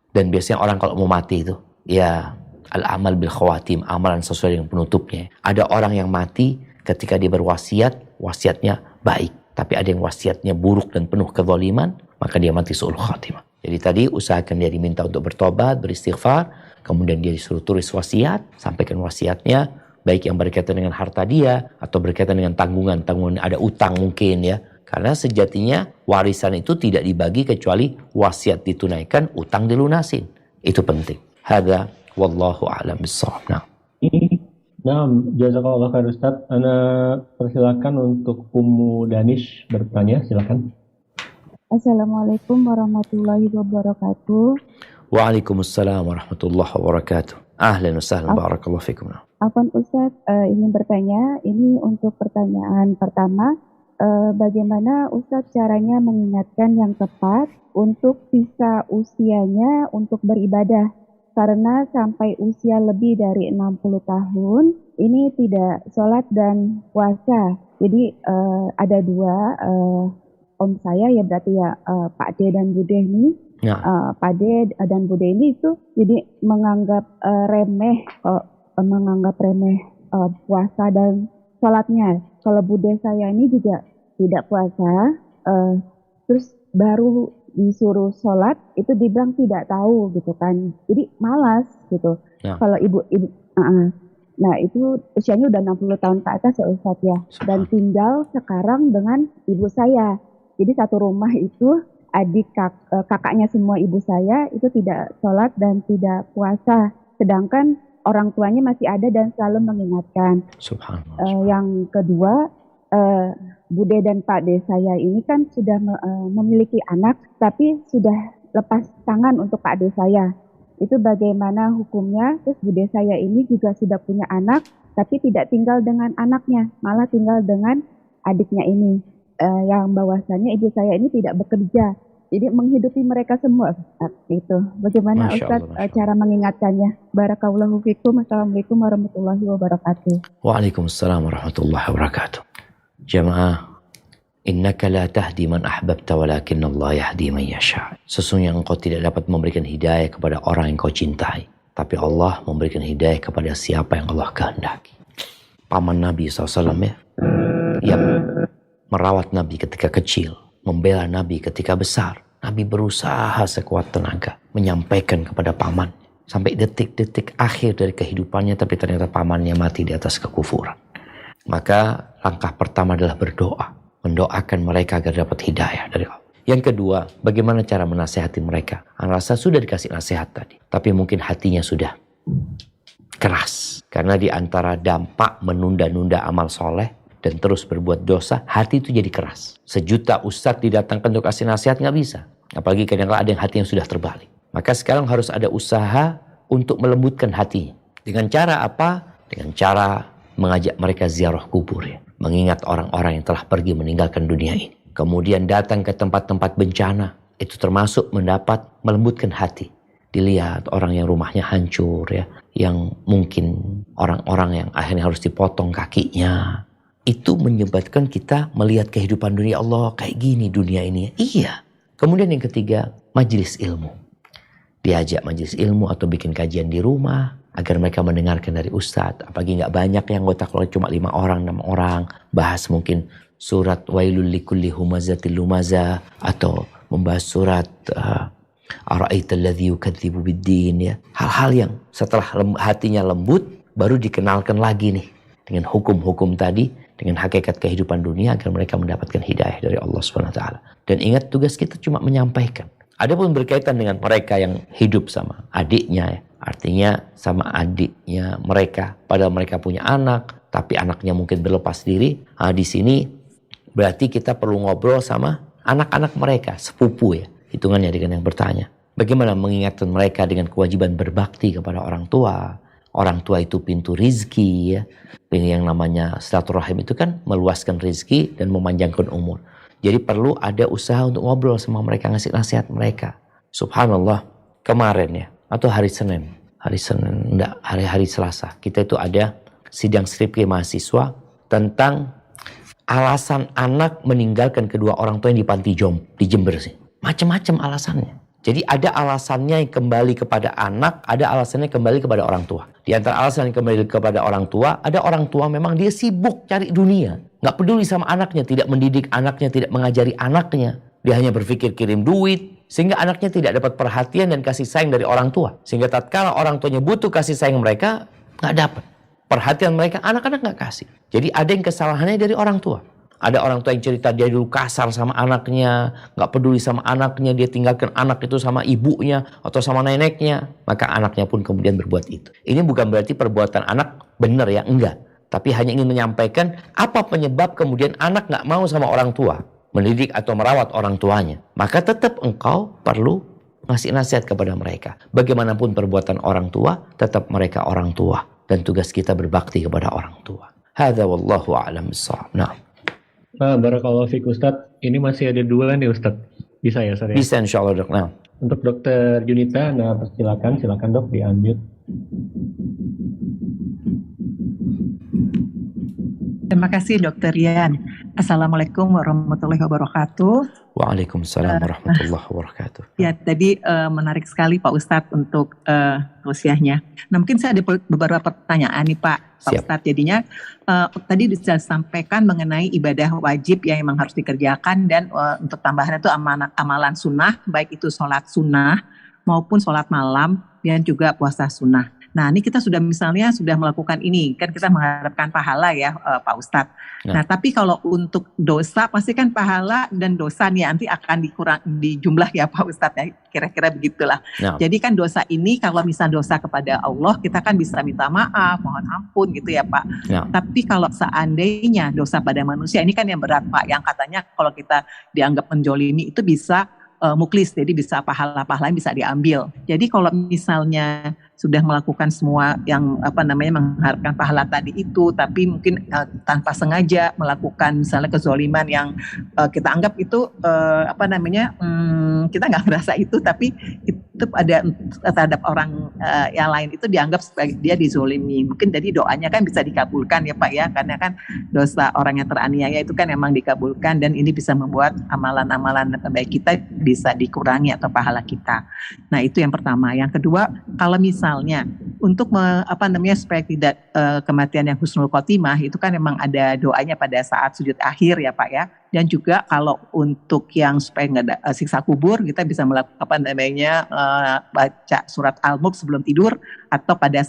[SPEAKER 1] Dan biasanya orang kalau mau mati itu, ya al-amal bil khawatim, amalan sesuai dengan penutupnya. Ada orang yang mati ketika dia berwasiat, wasiatnya baik. Tapi ada yang wasiatnya buruk dan penuh kezaliman, maka dia mati su'ul khatimah. Jadi tadi usahakan dia diminta untuk bertobat, beristighfar, kemudian dia disuruh tulis wasiat, sampaikan wasiatnya, baik yang berkaitan dengan harta dia, atau berkaitan dengan tanggungan ada utang mungkin ya. Karena sejatinya warisan itu tidak dibagi kecuali wasiat ditunaikan, utang dilunasin. Itu penting. Hadza wallahu a'lam bissawab.
[SPEAKER 2] Nah, jazakallah khair Ustaz. Ana persilakan untuk Ummu Danish bertanya, silakan.
[SPEAKER 5] Assalamualaikum warahmatullahi wabarakatuh.
[SPEAKER 1] Waalaikumsalam warahmatullahi wabarakatuh. Ahlan wa sahlan, barakallahu fikum.
[SPEAKER 5] Afwan Ustaz, ingin bertanya, ini untuk pertanyaan pertama, bagaimana Ustaz caranya mengingatkan yang tepat untuk sisa usianya untuk beribadah? Karena sampai usia lebih dari 60 tahun, ini tidak sholat dan puasa. Jadi ada dua, om saya ya berarti ya Pak D dan Bude ini,
[SPEAKER 1] Ya.
[SPEAKER 5] Pak D dan Bude ini itu jadi menganggap remeh puasa dan sholatnya. Kalau Bude saya ini juga tidak puasa, terus baru disuruh sholat itu dibilang tidak tahu gitu kan, jadi malas gitu.
[SPEAKER 1] Ya.
[SPEAKER 5] Kalau ibu nah itu usianya udah 60 tahun ke atas ya Ustaz ya, dan tinggal sekarang dengan ibu saya. Jadi satu rumah itu kakaknya semua ibu saya itu tidak sholat dan tidak puasa, sedangkan orang tuanya masih ada dan selalu mengingatkan.
[SPEAKER 1] Subhanallah.
[SPEAKER 5] Yang kedua, Bude dan Pak D saya ini kan sudah memiliki anak, tapi sudah lepas tangan untuk Pak D saya. Itu bagaimana hukumnya? Terus Bude saya ini juga sudah punya anak, tapi tidak tinggal dengan anaknya, malah tinggal dengan adiknya ini. Yang bahwasanya ibu saya ini tidak bekerja, jadi menghidupi mereka semua. Itu bagaimana Ustaz cara mengingatkannya? Barakallahu fikum. Assalamualaikum warahmatullahi wabarakatuh.
[SPEAKER 1] Waalaikumsalam warahmatullahi wabarakatuh. Jamaah, innaka la tahdi man ahbabta walakin Allah yahdi man yasha. Sesungguhnya engkau tidak dapat memberikan hidayah kepada orang yang kau cintai, tapi Allah memberikan hidayah kepada siapa yang Allah kehendaki. Paman Nabi SAW ya, yang merawat Nabi ketika kecil, membela Nabi ketika besar. Nabi berusaha sekuat tenaga menyampaikan kepada paman sampai detik-detik akhir dari kehidupannya, tapi ternyata pamannya mati di atas kekufuran. Maka langkah pertama adalah berdoa, mendoakan mereka agar dapat hidayah dari Allah. Yang kedua, bagaimana cara menasehati mereka? Anda rasa sudah dikasih nasihat tadi, tapi mungkin hatinya sudah keras. Karena di antara dampak menunda-nunda amal soleh dan terus berbuat dosa, hati itu jadi keras. 1.000.000 ustadz didatangkan untuk kasih nasihat nggak bisa. Apalagi kadang-kadang ada yang hati yang sudah terbalik. Maka sekarang harus ada usaha untuk melembutkan hatinya. Dengan cara apa? Dengan cara mengajak mereka ziarah kubur ya. Mengingat orang-orang yang telah pergi meninggalkan dunia ini. Kemudian datang ke tempat-tempat bencana. Itu termasuk melembutkan hati. Dilihat orang yang rumahnya hancur ya. Yang mungkin orang-orang yang akhirnya harus dipotong kakinya. Itu menyebabkan kita melihat kehidupan dunia Allah kayak gini dunia ini. Iya. Kemudian yang ketiga, majelis ilmu. Diajak majelis ilmu atau bikin kajian di rumah agar mereka mendengarkan dari ustadz. Apalagi nggak banyak yang anggota keluarga, cuma 5 orang, 6 orang. Bahas mungkin surat Wailul likulli humazatil lumaza atau membahas surat Ara'aital ladzi yukadzibu biddin ya. Hal-hal yang setelah hatinya lembut baru dikenalkan lagi nih dengan hukum-hukum tadi, dengan hakikat kehidupan dunia agar mereka mendapatkan hidayah dari Allah Subhanahu wa taala. Dan ingat, tugas kita cuma menyampaikan. Adapun berkaitan dengan mereka yang hidup sama adiknya ya, artinya sama adiknya mereka, padahal mereka punya anak, tapi anaknya mungkin berlepas diri. Di sini berarti kita perlu ngobrol sama anak-anak mereka, sepupu ya, hitungannya dengan yang bertanya. Bagaimana mengingatkan mereka dengan kewajiban berbakti kepada orang tua. Orang tua itu pintu rizki ya. Yang namanya silaturahim itu kan meluaskan rizki dan memanjangkan umur. Jadi perlu ada usaha untuk ngobrol sama mereka, ngasih nasihat mereka. Subhanallah, kemarin ya, atau hari Selasa, kita itu ada sidang skripsi mahasiswa tentang alasan anak meninggalkan kedua orang tua yang di panti jompo di Jember sih. Macam-macam alasannya. Jadi ada alasannya yang kembali kepada anak, ada alasannya kembali kepada orang tua. Di antara alasan yang kembali kepada orang tua, ada orang tua memang dia sibuk cari dunia. Nggak peduli sama anaknya, tidak mendidik anaknya, tidak mengajari anaknya. Dia hanya berpikir kirim duit, sehingga anaknya tidak dapat perhatian dan kasih sayang dari orang tua. Sehingga tatkala orang tuanya butuh kasih sayang mereka, nggak dapat. Perhatian mereka, anak-anak nggak kasih. Jadi ada yang kesalahannya dari orang tua. Ada orang tua yang cerita dia dulu kasar sama anaknya, nggak peduli sama anaknya, dia tinggalkan anak itu sama ibunya atau sama neneknya, maka anaknya pun kemudian berbuat itu. Ini bukan berarti perbuatan anak benar ya, enggak. Tapi hanya ingin menyampaikan apa penyebab kemudian anak nggak mau sama orang tua, mendidik atau merawat orang tuanya. Maka tetap engkau perlu ngasih nasihat kepada mereka. Bagaimanapun perbuatan orang tua, tetap mereka orang tua. Dan tugas kita berbakti kepada orang tua. Hadza wallahu a'lam bissawab. Nah.
[SPEAKER 2] Barakallahu fiik Ustadz. Ini masih ada 2 nih Ustadz. Bisa ya Ustadz ya?
[SPEAKER 1] Bisa insya Allah dok. Nah.
[SPEAKER 2] Untuk Dokter Junita, silakan dok di-unmute.
[SPEAKER 6] Terima kasih Dokter Rian. Assalamualaikum warahmatullahi wabarakatuh.
[SPEAKER 1] Waalaikumsalam warahmatullahi wabarakatuh.
[SPEAKER 6] Ya, tadi menarik sekali Pak Ustadz untuk tausiahnya. Nah, mungkin saya ada beberapa pertanyaan nih Pak Ustadz. Jadinya tadi sudah disampaikan mengenai ibadah wajib yang memang harus dikerjakan dan untuk tambahan itu amalan sunnah, baik itu sholat sunnah maupun sholat malam dan juga puasa sunnah. Nah, ini kita sudah melakukan ini, kan kita mengharapkan pahala ya Pak Ustadz. Nah, tapi kalau untuk dosa, pasti kan pahala dan dosa nih nanti akan di jumlah ya Pak Ustadz ya, kira-kira begitulah. Jadi kan dosa ini, kalau misal dosa kepada Allah, kita kan bisa minta maaf, mohon ampun gitu ya Pak. Tapi kalau seandainya dosa pada manusia, ini kan yang berat Pak, yang katanya kalau kita dianggap menjolimi itu bisa muklis, jadi bisa pahala-pahala yang bisa diambil. Jadi kalau misalnya sudah melakukan semua yang mengharapkan pahala tadi itu, tapi mungkin tanpa sengaja melakukan misalnya kezoliman yang kita anggap itu kita nggak merasa itu, tapi itu ada terhadap orang yang lain itu dianggap sebagai dia dizolimi. Mungkin jadi doanya kan bisa dikabulkan ya Pak ya, karena kan dosa orang yang teraniaya itu kan memang dikabulkan dan ini bisa membuat amalan-amalan baik kita bisa dikurangi atau pahala kita. Nah itu yang pertama. Yang kedua, kalau misalnya untuk supaya tidak kematian yang husnul khotimah itu kan memang ada doanya pada saat sujud akhir ya Pak ya. Dan juga kalau untuk yang supaya nggak ada siksa kubur, kita bisa melakukan baca surat Al-Mulk sebelum tidur atau pada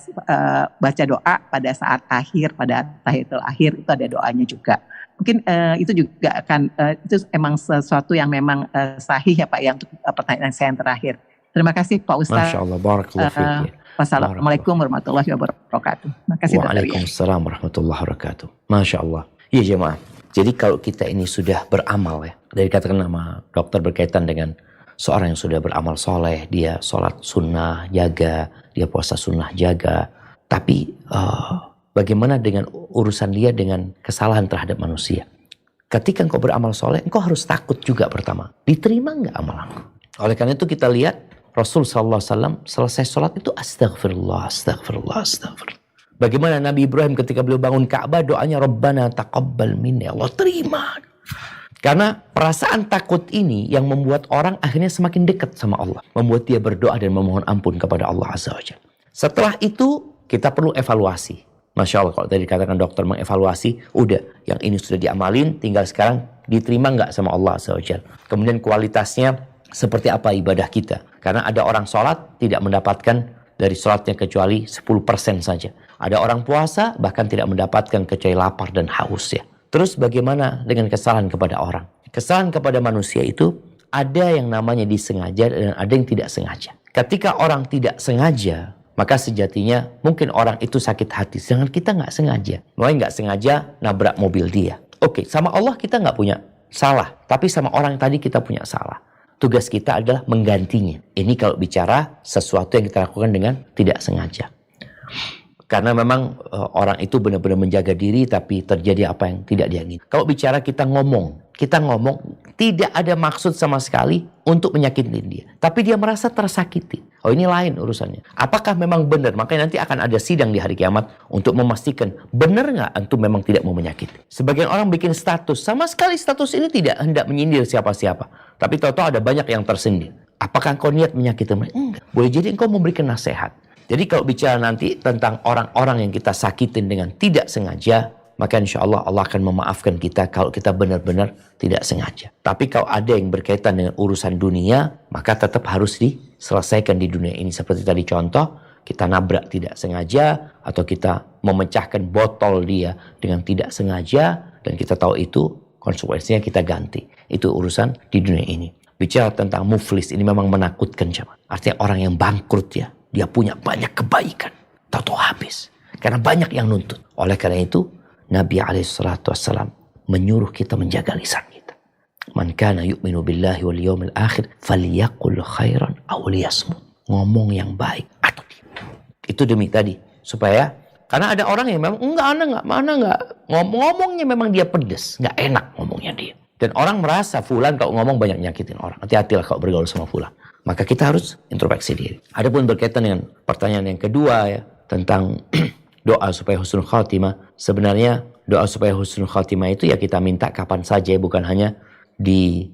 [SPEAKER 6] baca doa pada saat akhir, pada tahiyatul akhir itu ada doanya juga. Mungkin itu juga akan itu emang sesuatu yang memang sahih ya Pak ya untuk pertanyaan saya yang terakhir. Terima kasih Pak Ustaz.
[SPEAKER 1] Masya Allah, barakallahu fiik.
[SPEAKER 6] Wassalamualaikum warahmatullahi wabarakatuh. Terima kasih.
[SPEAKER 1] Waalaikumsalam warahmatullahi wabarakatuh. Masya Allah. Iya jemaah. Jadi kalau kita ini sudah beramal ya, dari katakan nama dokter berkaitan dengan seorang yang sudah beramal soleh, dia sholat sunnah jaga, dia puasa sunnah jaga, tapi bagaimana dengan urusan dia dengan kesalahan terhadap manusia? Ketika engkau beramal soleh, engkau harus takut juga pertama, diterima nggak amalanku? Oleh karena itu kita lihat Rasul SAW selesai sholat itu astagfirullah, astagfirullah, astagfirullah. Bagaimana Nabi Ibrahim ketika beliau bangun Ka'bah, doanya Rabbana taqabbal minni, Allah terima. Karena perasaan takut ini yang membuat orang akhirnya semakin dekat sama Allah. Membuat dia berdoa dan memohon ampun kepada Allah Azza wa Jalla. Setelah itu kita perlu evaluasi. Masya Allah, kalau tadi dikatakan dokter mengevaluasi, udah yang ini sudah diamalin, tinggal sekarang diterima nggak sama Allah Azza wa Jalla. Kemudian kualitasnya seperti apa ibadah kita. Karena ada orang sholat tidak mendapatkan dari sholatnya kecuali 10% saja. Ada orang puasa bahkan tidak mendapatkan kecuali lapar dan haus ya. Terus bagaimana dengan kesalahan kepada orang? Kesalahan kepada manusia itu ada yang namanya disengaja dan ada yang tidak sengaja. Ketika orang tidak sengaja maka sejatinya mungkin orang itu sakit hati, sedangkan kita nggak sengaja. Mulai nggak sengaja nabrak mobil dia. Oke, sama Allah kita nggak punya salah, tapi sama orang tadi kita punya salah. Tugas kita adalah menggantinya. Ini kalau bicara sesuatu yang kita lakukan dengan tidak sengaja. Karena memang orang itu benar-benar menjaga diri tapi terjadi apa yang tidak diingini. Kalau bicara kita ngomong tidak ada maksud sama sekali untuk menyakitin dia. Tapi dia merasa tersakiti. Oh, ini lain urusannya. Apakah memang benar? Makanya nanti akan ada sidang di hari kiamat untuk memastikan benar nggak antum memang tidak mau menyakiti. Sebagian orang bikin status, sama sekali status ini tidak hendak menyindir siapa-siapa. Tapi tahu-tahu ada banyak yang tersindir. Apakah engkau niat menyakiti mereka? Enggak. Boleh jadi engkau memberikan nasihat. Jadi kalau bicara nanti tentang orang-orang yang kita sakitin dengan tidak sengaja, maka insya Allah Allah akan memaafkan kita kalau kita benar-benar tidak sengaja. Tapi kalau ada yang berkaitan dengan urusan dunia, maka tetap harus diselesaikan di dunia ini. Seperti tadi contoh, kita nabrak tidak sengaja, atau kita memecahkan botol dia dengan tidak sengaja, dan kita tahu itu konsekuensinya kita ganti. Itu urusan di dunia ini. Bicara tentang muflis, ini memang menakutkan. Artinya orang yang bangkrut ya. Dia punya banyak kebaikan. Tahu-tahu habis. Karena banyak yang nuntut. Oleh karena itu, Nabi SAW menyuruh kita menjaga lisan kita. Man kana yu'minu billahi wal yawmil akhir falyaqul khairan aw liyasmut. Ngomong yang baik atau diam. Itu demi tadi. Supaya, karena ada orang yang memang, ngomongnya memang dia pedes. Nggak enak ngomongnya dia. Dan orang merasa fulan kalau ngomong banyak nyakitin orang. Hati-hatilah kalau bergaul sama fulan. Maka kita harus introspeksi diri. Adapun berkaitan dengan pertanyaan yang kedua ya, tentang doa supaya husnul khatimah. Sebenarnya doa supaya husnul khatimah itu ya kita minta kapan saja, bukan hanya di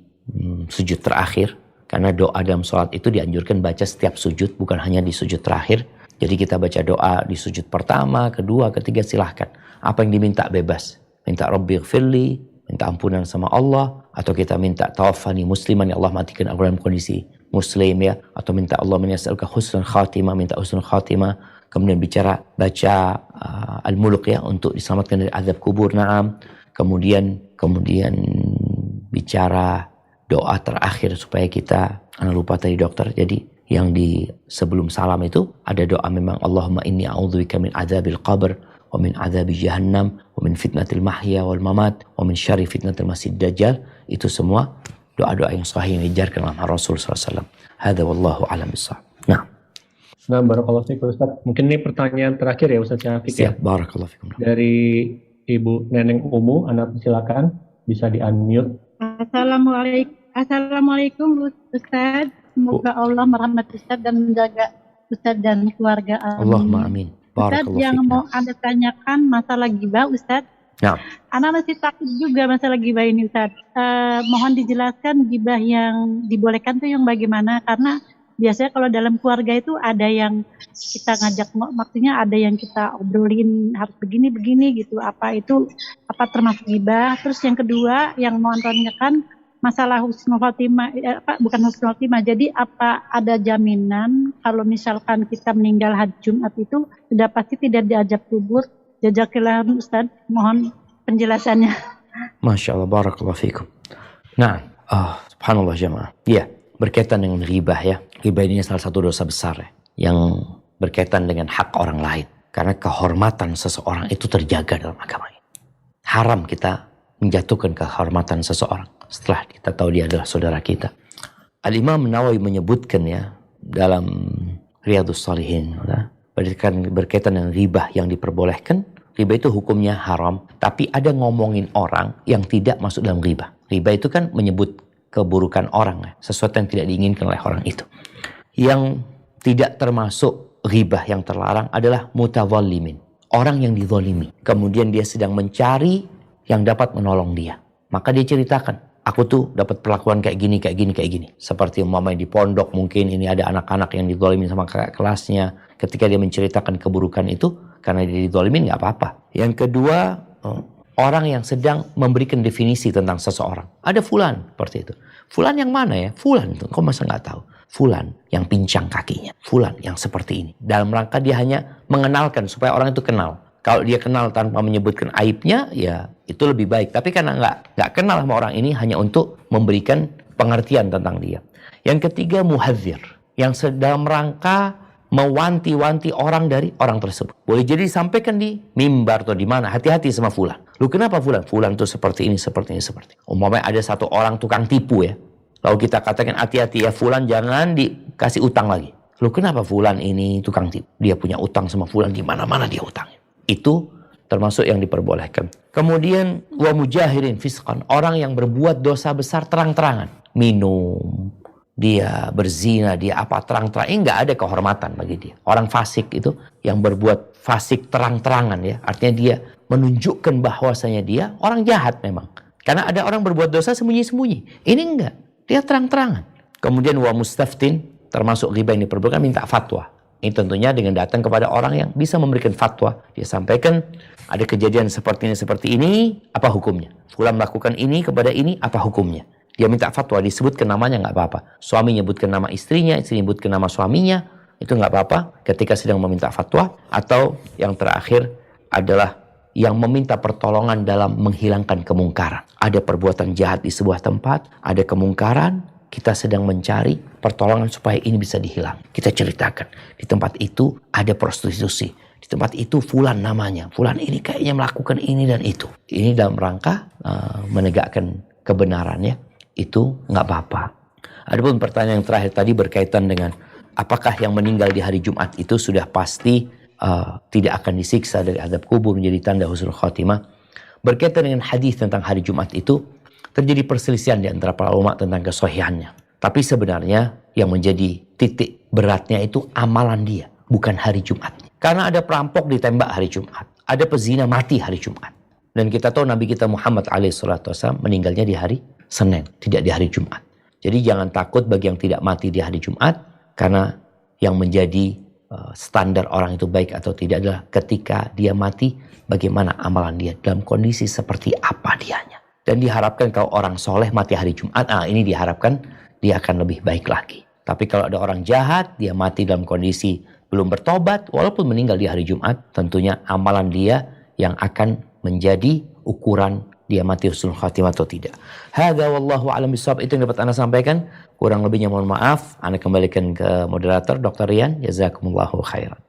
[SPEAKER 1] sujud terakhir. Karena doa dalam sholat itu dianjurkan baca setiap sujud, bukan hanya di sujud terakhir. Jadi kita baca doa di sujud pertama, kedua, ketiga, silahkan. Apa yang diminta bebas. Minta Rabbighfirli, minta ampunan sama Allah, atau kita minta tawaffani musliman, ya Allah matikan aku dalam kondisi muslim ya, atau minta Allah menyasalka husnul khatimah, minta husnul khatimah. Kemudian baca Al-Mulk ya, untuk diselamatkan dari azab kubur, na'am. Kemudian bicara doa terakhir supaya kita, anak lupa tadi dokter, jadi yang di sebelum salam itu ada doa memang, Allahumma inni a'udzubika min adzabil qabr wa min adzabi jahannam wa min fitnatil mahya wal mamat wa min syarri fitnatil masjid dajjal. Itu semua doa-doa yang sahih yang diajarkan oleh Rasul SAW. Hadza wallahu a'lam bissawab.
[SPEAKER 2] Nah, barakallahu fikum Ustaz. Mungkin ini pertanyaan terakhir ya Ustaz Syafiq ya.
[SPEAKER 1] Siap, barakallahu fikum.
[SPEAKER 2] Dari Ibu Neneng Umu, Anda silakan bisa di-unmute.
[SPEAKER 7] Assalamualaikum Ustaz. Semoga Allah merahmati Ustaz dan menjaga Ustaz dan keluarga. Amin.
[SPEAKER 1] Allahumma amin.
[SPEAKER 7] Ustaz, yang mau Anda tanyakan masalah ghibah Ustaz.
[SPEAKER 1] Nah.
[SPEAKER 7] Anak masih takut juga masalah ghibah ini Ustaz. Mohon dijelaskan ghibah yang dibolehkan tuh yang bagaimana, karena biasanya kalau dalam keluarga itu ada yang kita ngajak, maksudnya ada yang kita obrolin harus begini gitu. Apa termasuk ghibah? Terus yang kedua yang mau tanyakan masalah husnul khotimah, bukan husnul khotimah. Jadi apa ada jaminan kalau misalkan kita meninggal hari Jumat itu sudah pasti tidak diajak kubur? Jazakillah Ustaz, mohon penjelasannya.
[SPEAKER 1] Masya Allah, barakallahu fikum. Nah, subhanallah jamaah. Ya, berkaitan dengan ghibah ya. Ghibah ini salah satu dosa besar ya, yang berkaitan dengan hak orang lain. Karena kehormatan seseorang itu terjaga dalam agama ini. Haram kita menjatuhkan kehormatan seseorang setelah kita tahu dia adalah saudara kita. Al-Imam Nawawi menyebutkan ya dalam Riyadhus Shalihin, berkaitan dengan ribah yang diperbolehkan. Riba itu hukumnya haram, tapi ada ngomongin orang yang tidak masuk dalam riba. Riba itu kan menyebut keburukan orang, sesuatu yang tidak diinginkan oleh orang itu. Yang tidak termasuk riba yang terlarang adalah mutawallimin, orang yang dizalimi. Kemudian dia sedang mencari yang dapat menolong dia. Maka dia ceritakan, aku tuh dapat perlakuan kayak gini. Seperti umpamanya di pondok mungkin ini ada anak-anak yang dizalimi sama kakak kelasnya. Ketika dia menceritakan keburukan itu, karena dia dizalimin nggak apa-apa. Yang kedua, orang yang sedang memberikan definisi tentang seseorang. Ada fulan seperti itu. Fulan yang mana ya? Fulan itu, kau masa nggak tahu? Fulan yang pincang kakinya. Fulan yang seperti ini. Dalam rangka dia hanya mengenalkan supaya orang itu kenal. Kalau dia kenal tanpa menyebutkan aibnya, ya itu lebih baik. Tapi karena nggak kenal sama orang ini, hanya untuk memberikan pengertian tentang dia. Yang ketiga, muhadzir. Yang dalam rangka mewanti-wanti orang dari orang tersebut. Boleh jadi disampaikan di mimbar atau di mana, hati-hati sama fulan. Lu kenapa fulan? Fulan itu seperti ini, seperti ini, seperti ini. Umpamanya ada satu orang tukang tipu ya. Lalu kita katakan hati-hati ya fulan, jangan dikasih utang lagi. Lu kenapa fulan ini tukang tipu? Dia punya utang sama fulan, di mana-mana dia utangnya. Itu termasuk yang diperbolehkan. Kemudian wa mujahirin fisqan, orang yang berbuat dosa besar terang-terangan. Minum, dia berzina, dia apa terang-terang, nggak ada kehormatan bagi dia. Orang fasik itu yang berbuat fasik terang-terangan ya, artinya dia menunjukkan bahwasanya dia orang jahat memang. Karena ada orang berbuat dosa sembunyi-sembunyi. Ini enggak, dia terang-terangan. Kemudian wa mustaftin, termasuk ghibah yang diperbolehkan, minta fatwa. Ini tentunya dengan datang kepada orang yang bisa memberikan fatwa. Dia sampaikan ada kejadian seperti ini, apa hukumnya? Fulan melakukan ini kepada ini, apa hukumnya? Dia minta fatwa, disebutkan namanya nggak apa-apa. Suami nyebutkan nama istrinya, istri nyebutkan nama suaminya, itu nggak apa-apa ketika sedang meminta fatwa. Atau yang terakhir adalah yang meminta pertolongan dalam menghilangkan kemungkaran. Ada perbuatan jahat di sebuah tempat, ada kemungkaran, kita sedang mencari pertolongan supaya ini bisa dihilang. Kita ceritakan, di tempat itu ada prostitusi. Di tempat itu fulan namanya, fulan ini kayaknya melakukan ini dan itu. Ini dalam rangka menegakkan kebenarannya. Itu nggak apa-apa. Adapun pertanyaan yang terakhir tadi berkaitan dengan apakah yang meninggal di hari Jumat itu sudah pasti tidak akan disiksa dari azab kubur menjadi tanda husnul khotimah. Berkaitan dengan hadis tentang hari Jumat itu terjadi perselisihan di antara para ulama tentang kesohihannya. Tapi sebenarnya yang menjadi titik beratnya itu amalan dia, bukan hari Jumat. Karena ada perampok ditembak hari Jumat, ada pezina mati hari Jumat. Dan kita tahu Nabi kita Muhammad SAW meninggalnya di hari Senin, tidak di hari Jumat. Jadi jangan takut bagi yang tidak mati di hari Jumat, karena yang menjadi standar orang itu baik atau tidak adalah ketika dia mati, bagaimana amalan dia, dalam kondisi seperti apa dianya. Dan diharapkan kalau orang soleh mati hari Jumat, ini diharapkan dia akan lebih baik lagi. Tapi kalau ada orang jahat, dia mati dalam kondisi belum bertobat, walaupun meninggal di hari Jumat, tentunya amalan dia yang akan menjadi ukuran dia mati husnul khatimah atau tidak. Hadza wallahu a'lam bishawab, itu yang dapat Anda sampaikan. Kurang lebihnya mohon maaf. Anda kembalikan ke moderator Dr. Rian. Jazakumullahu khairan.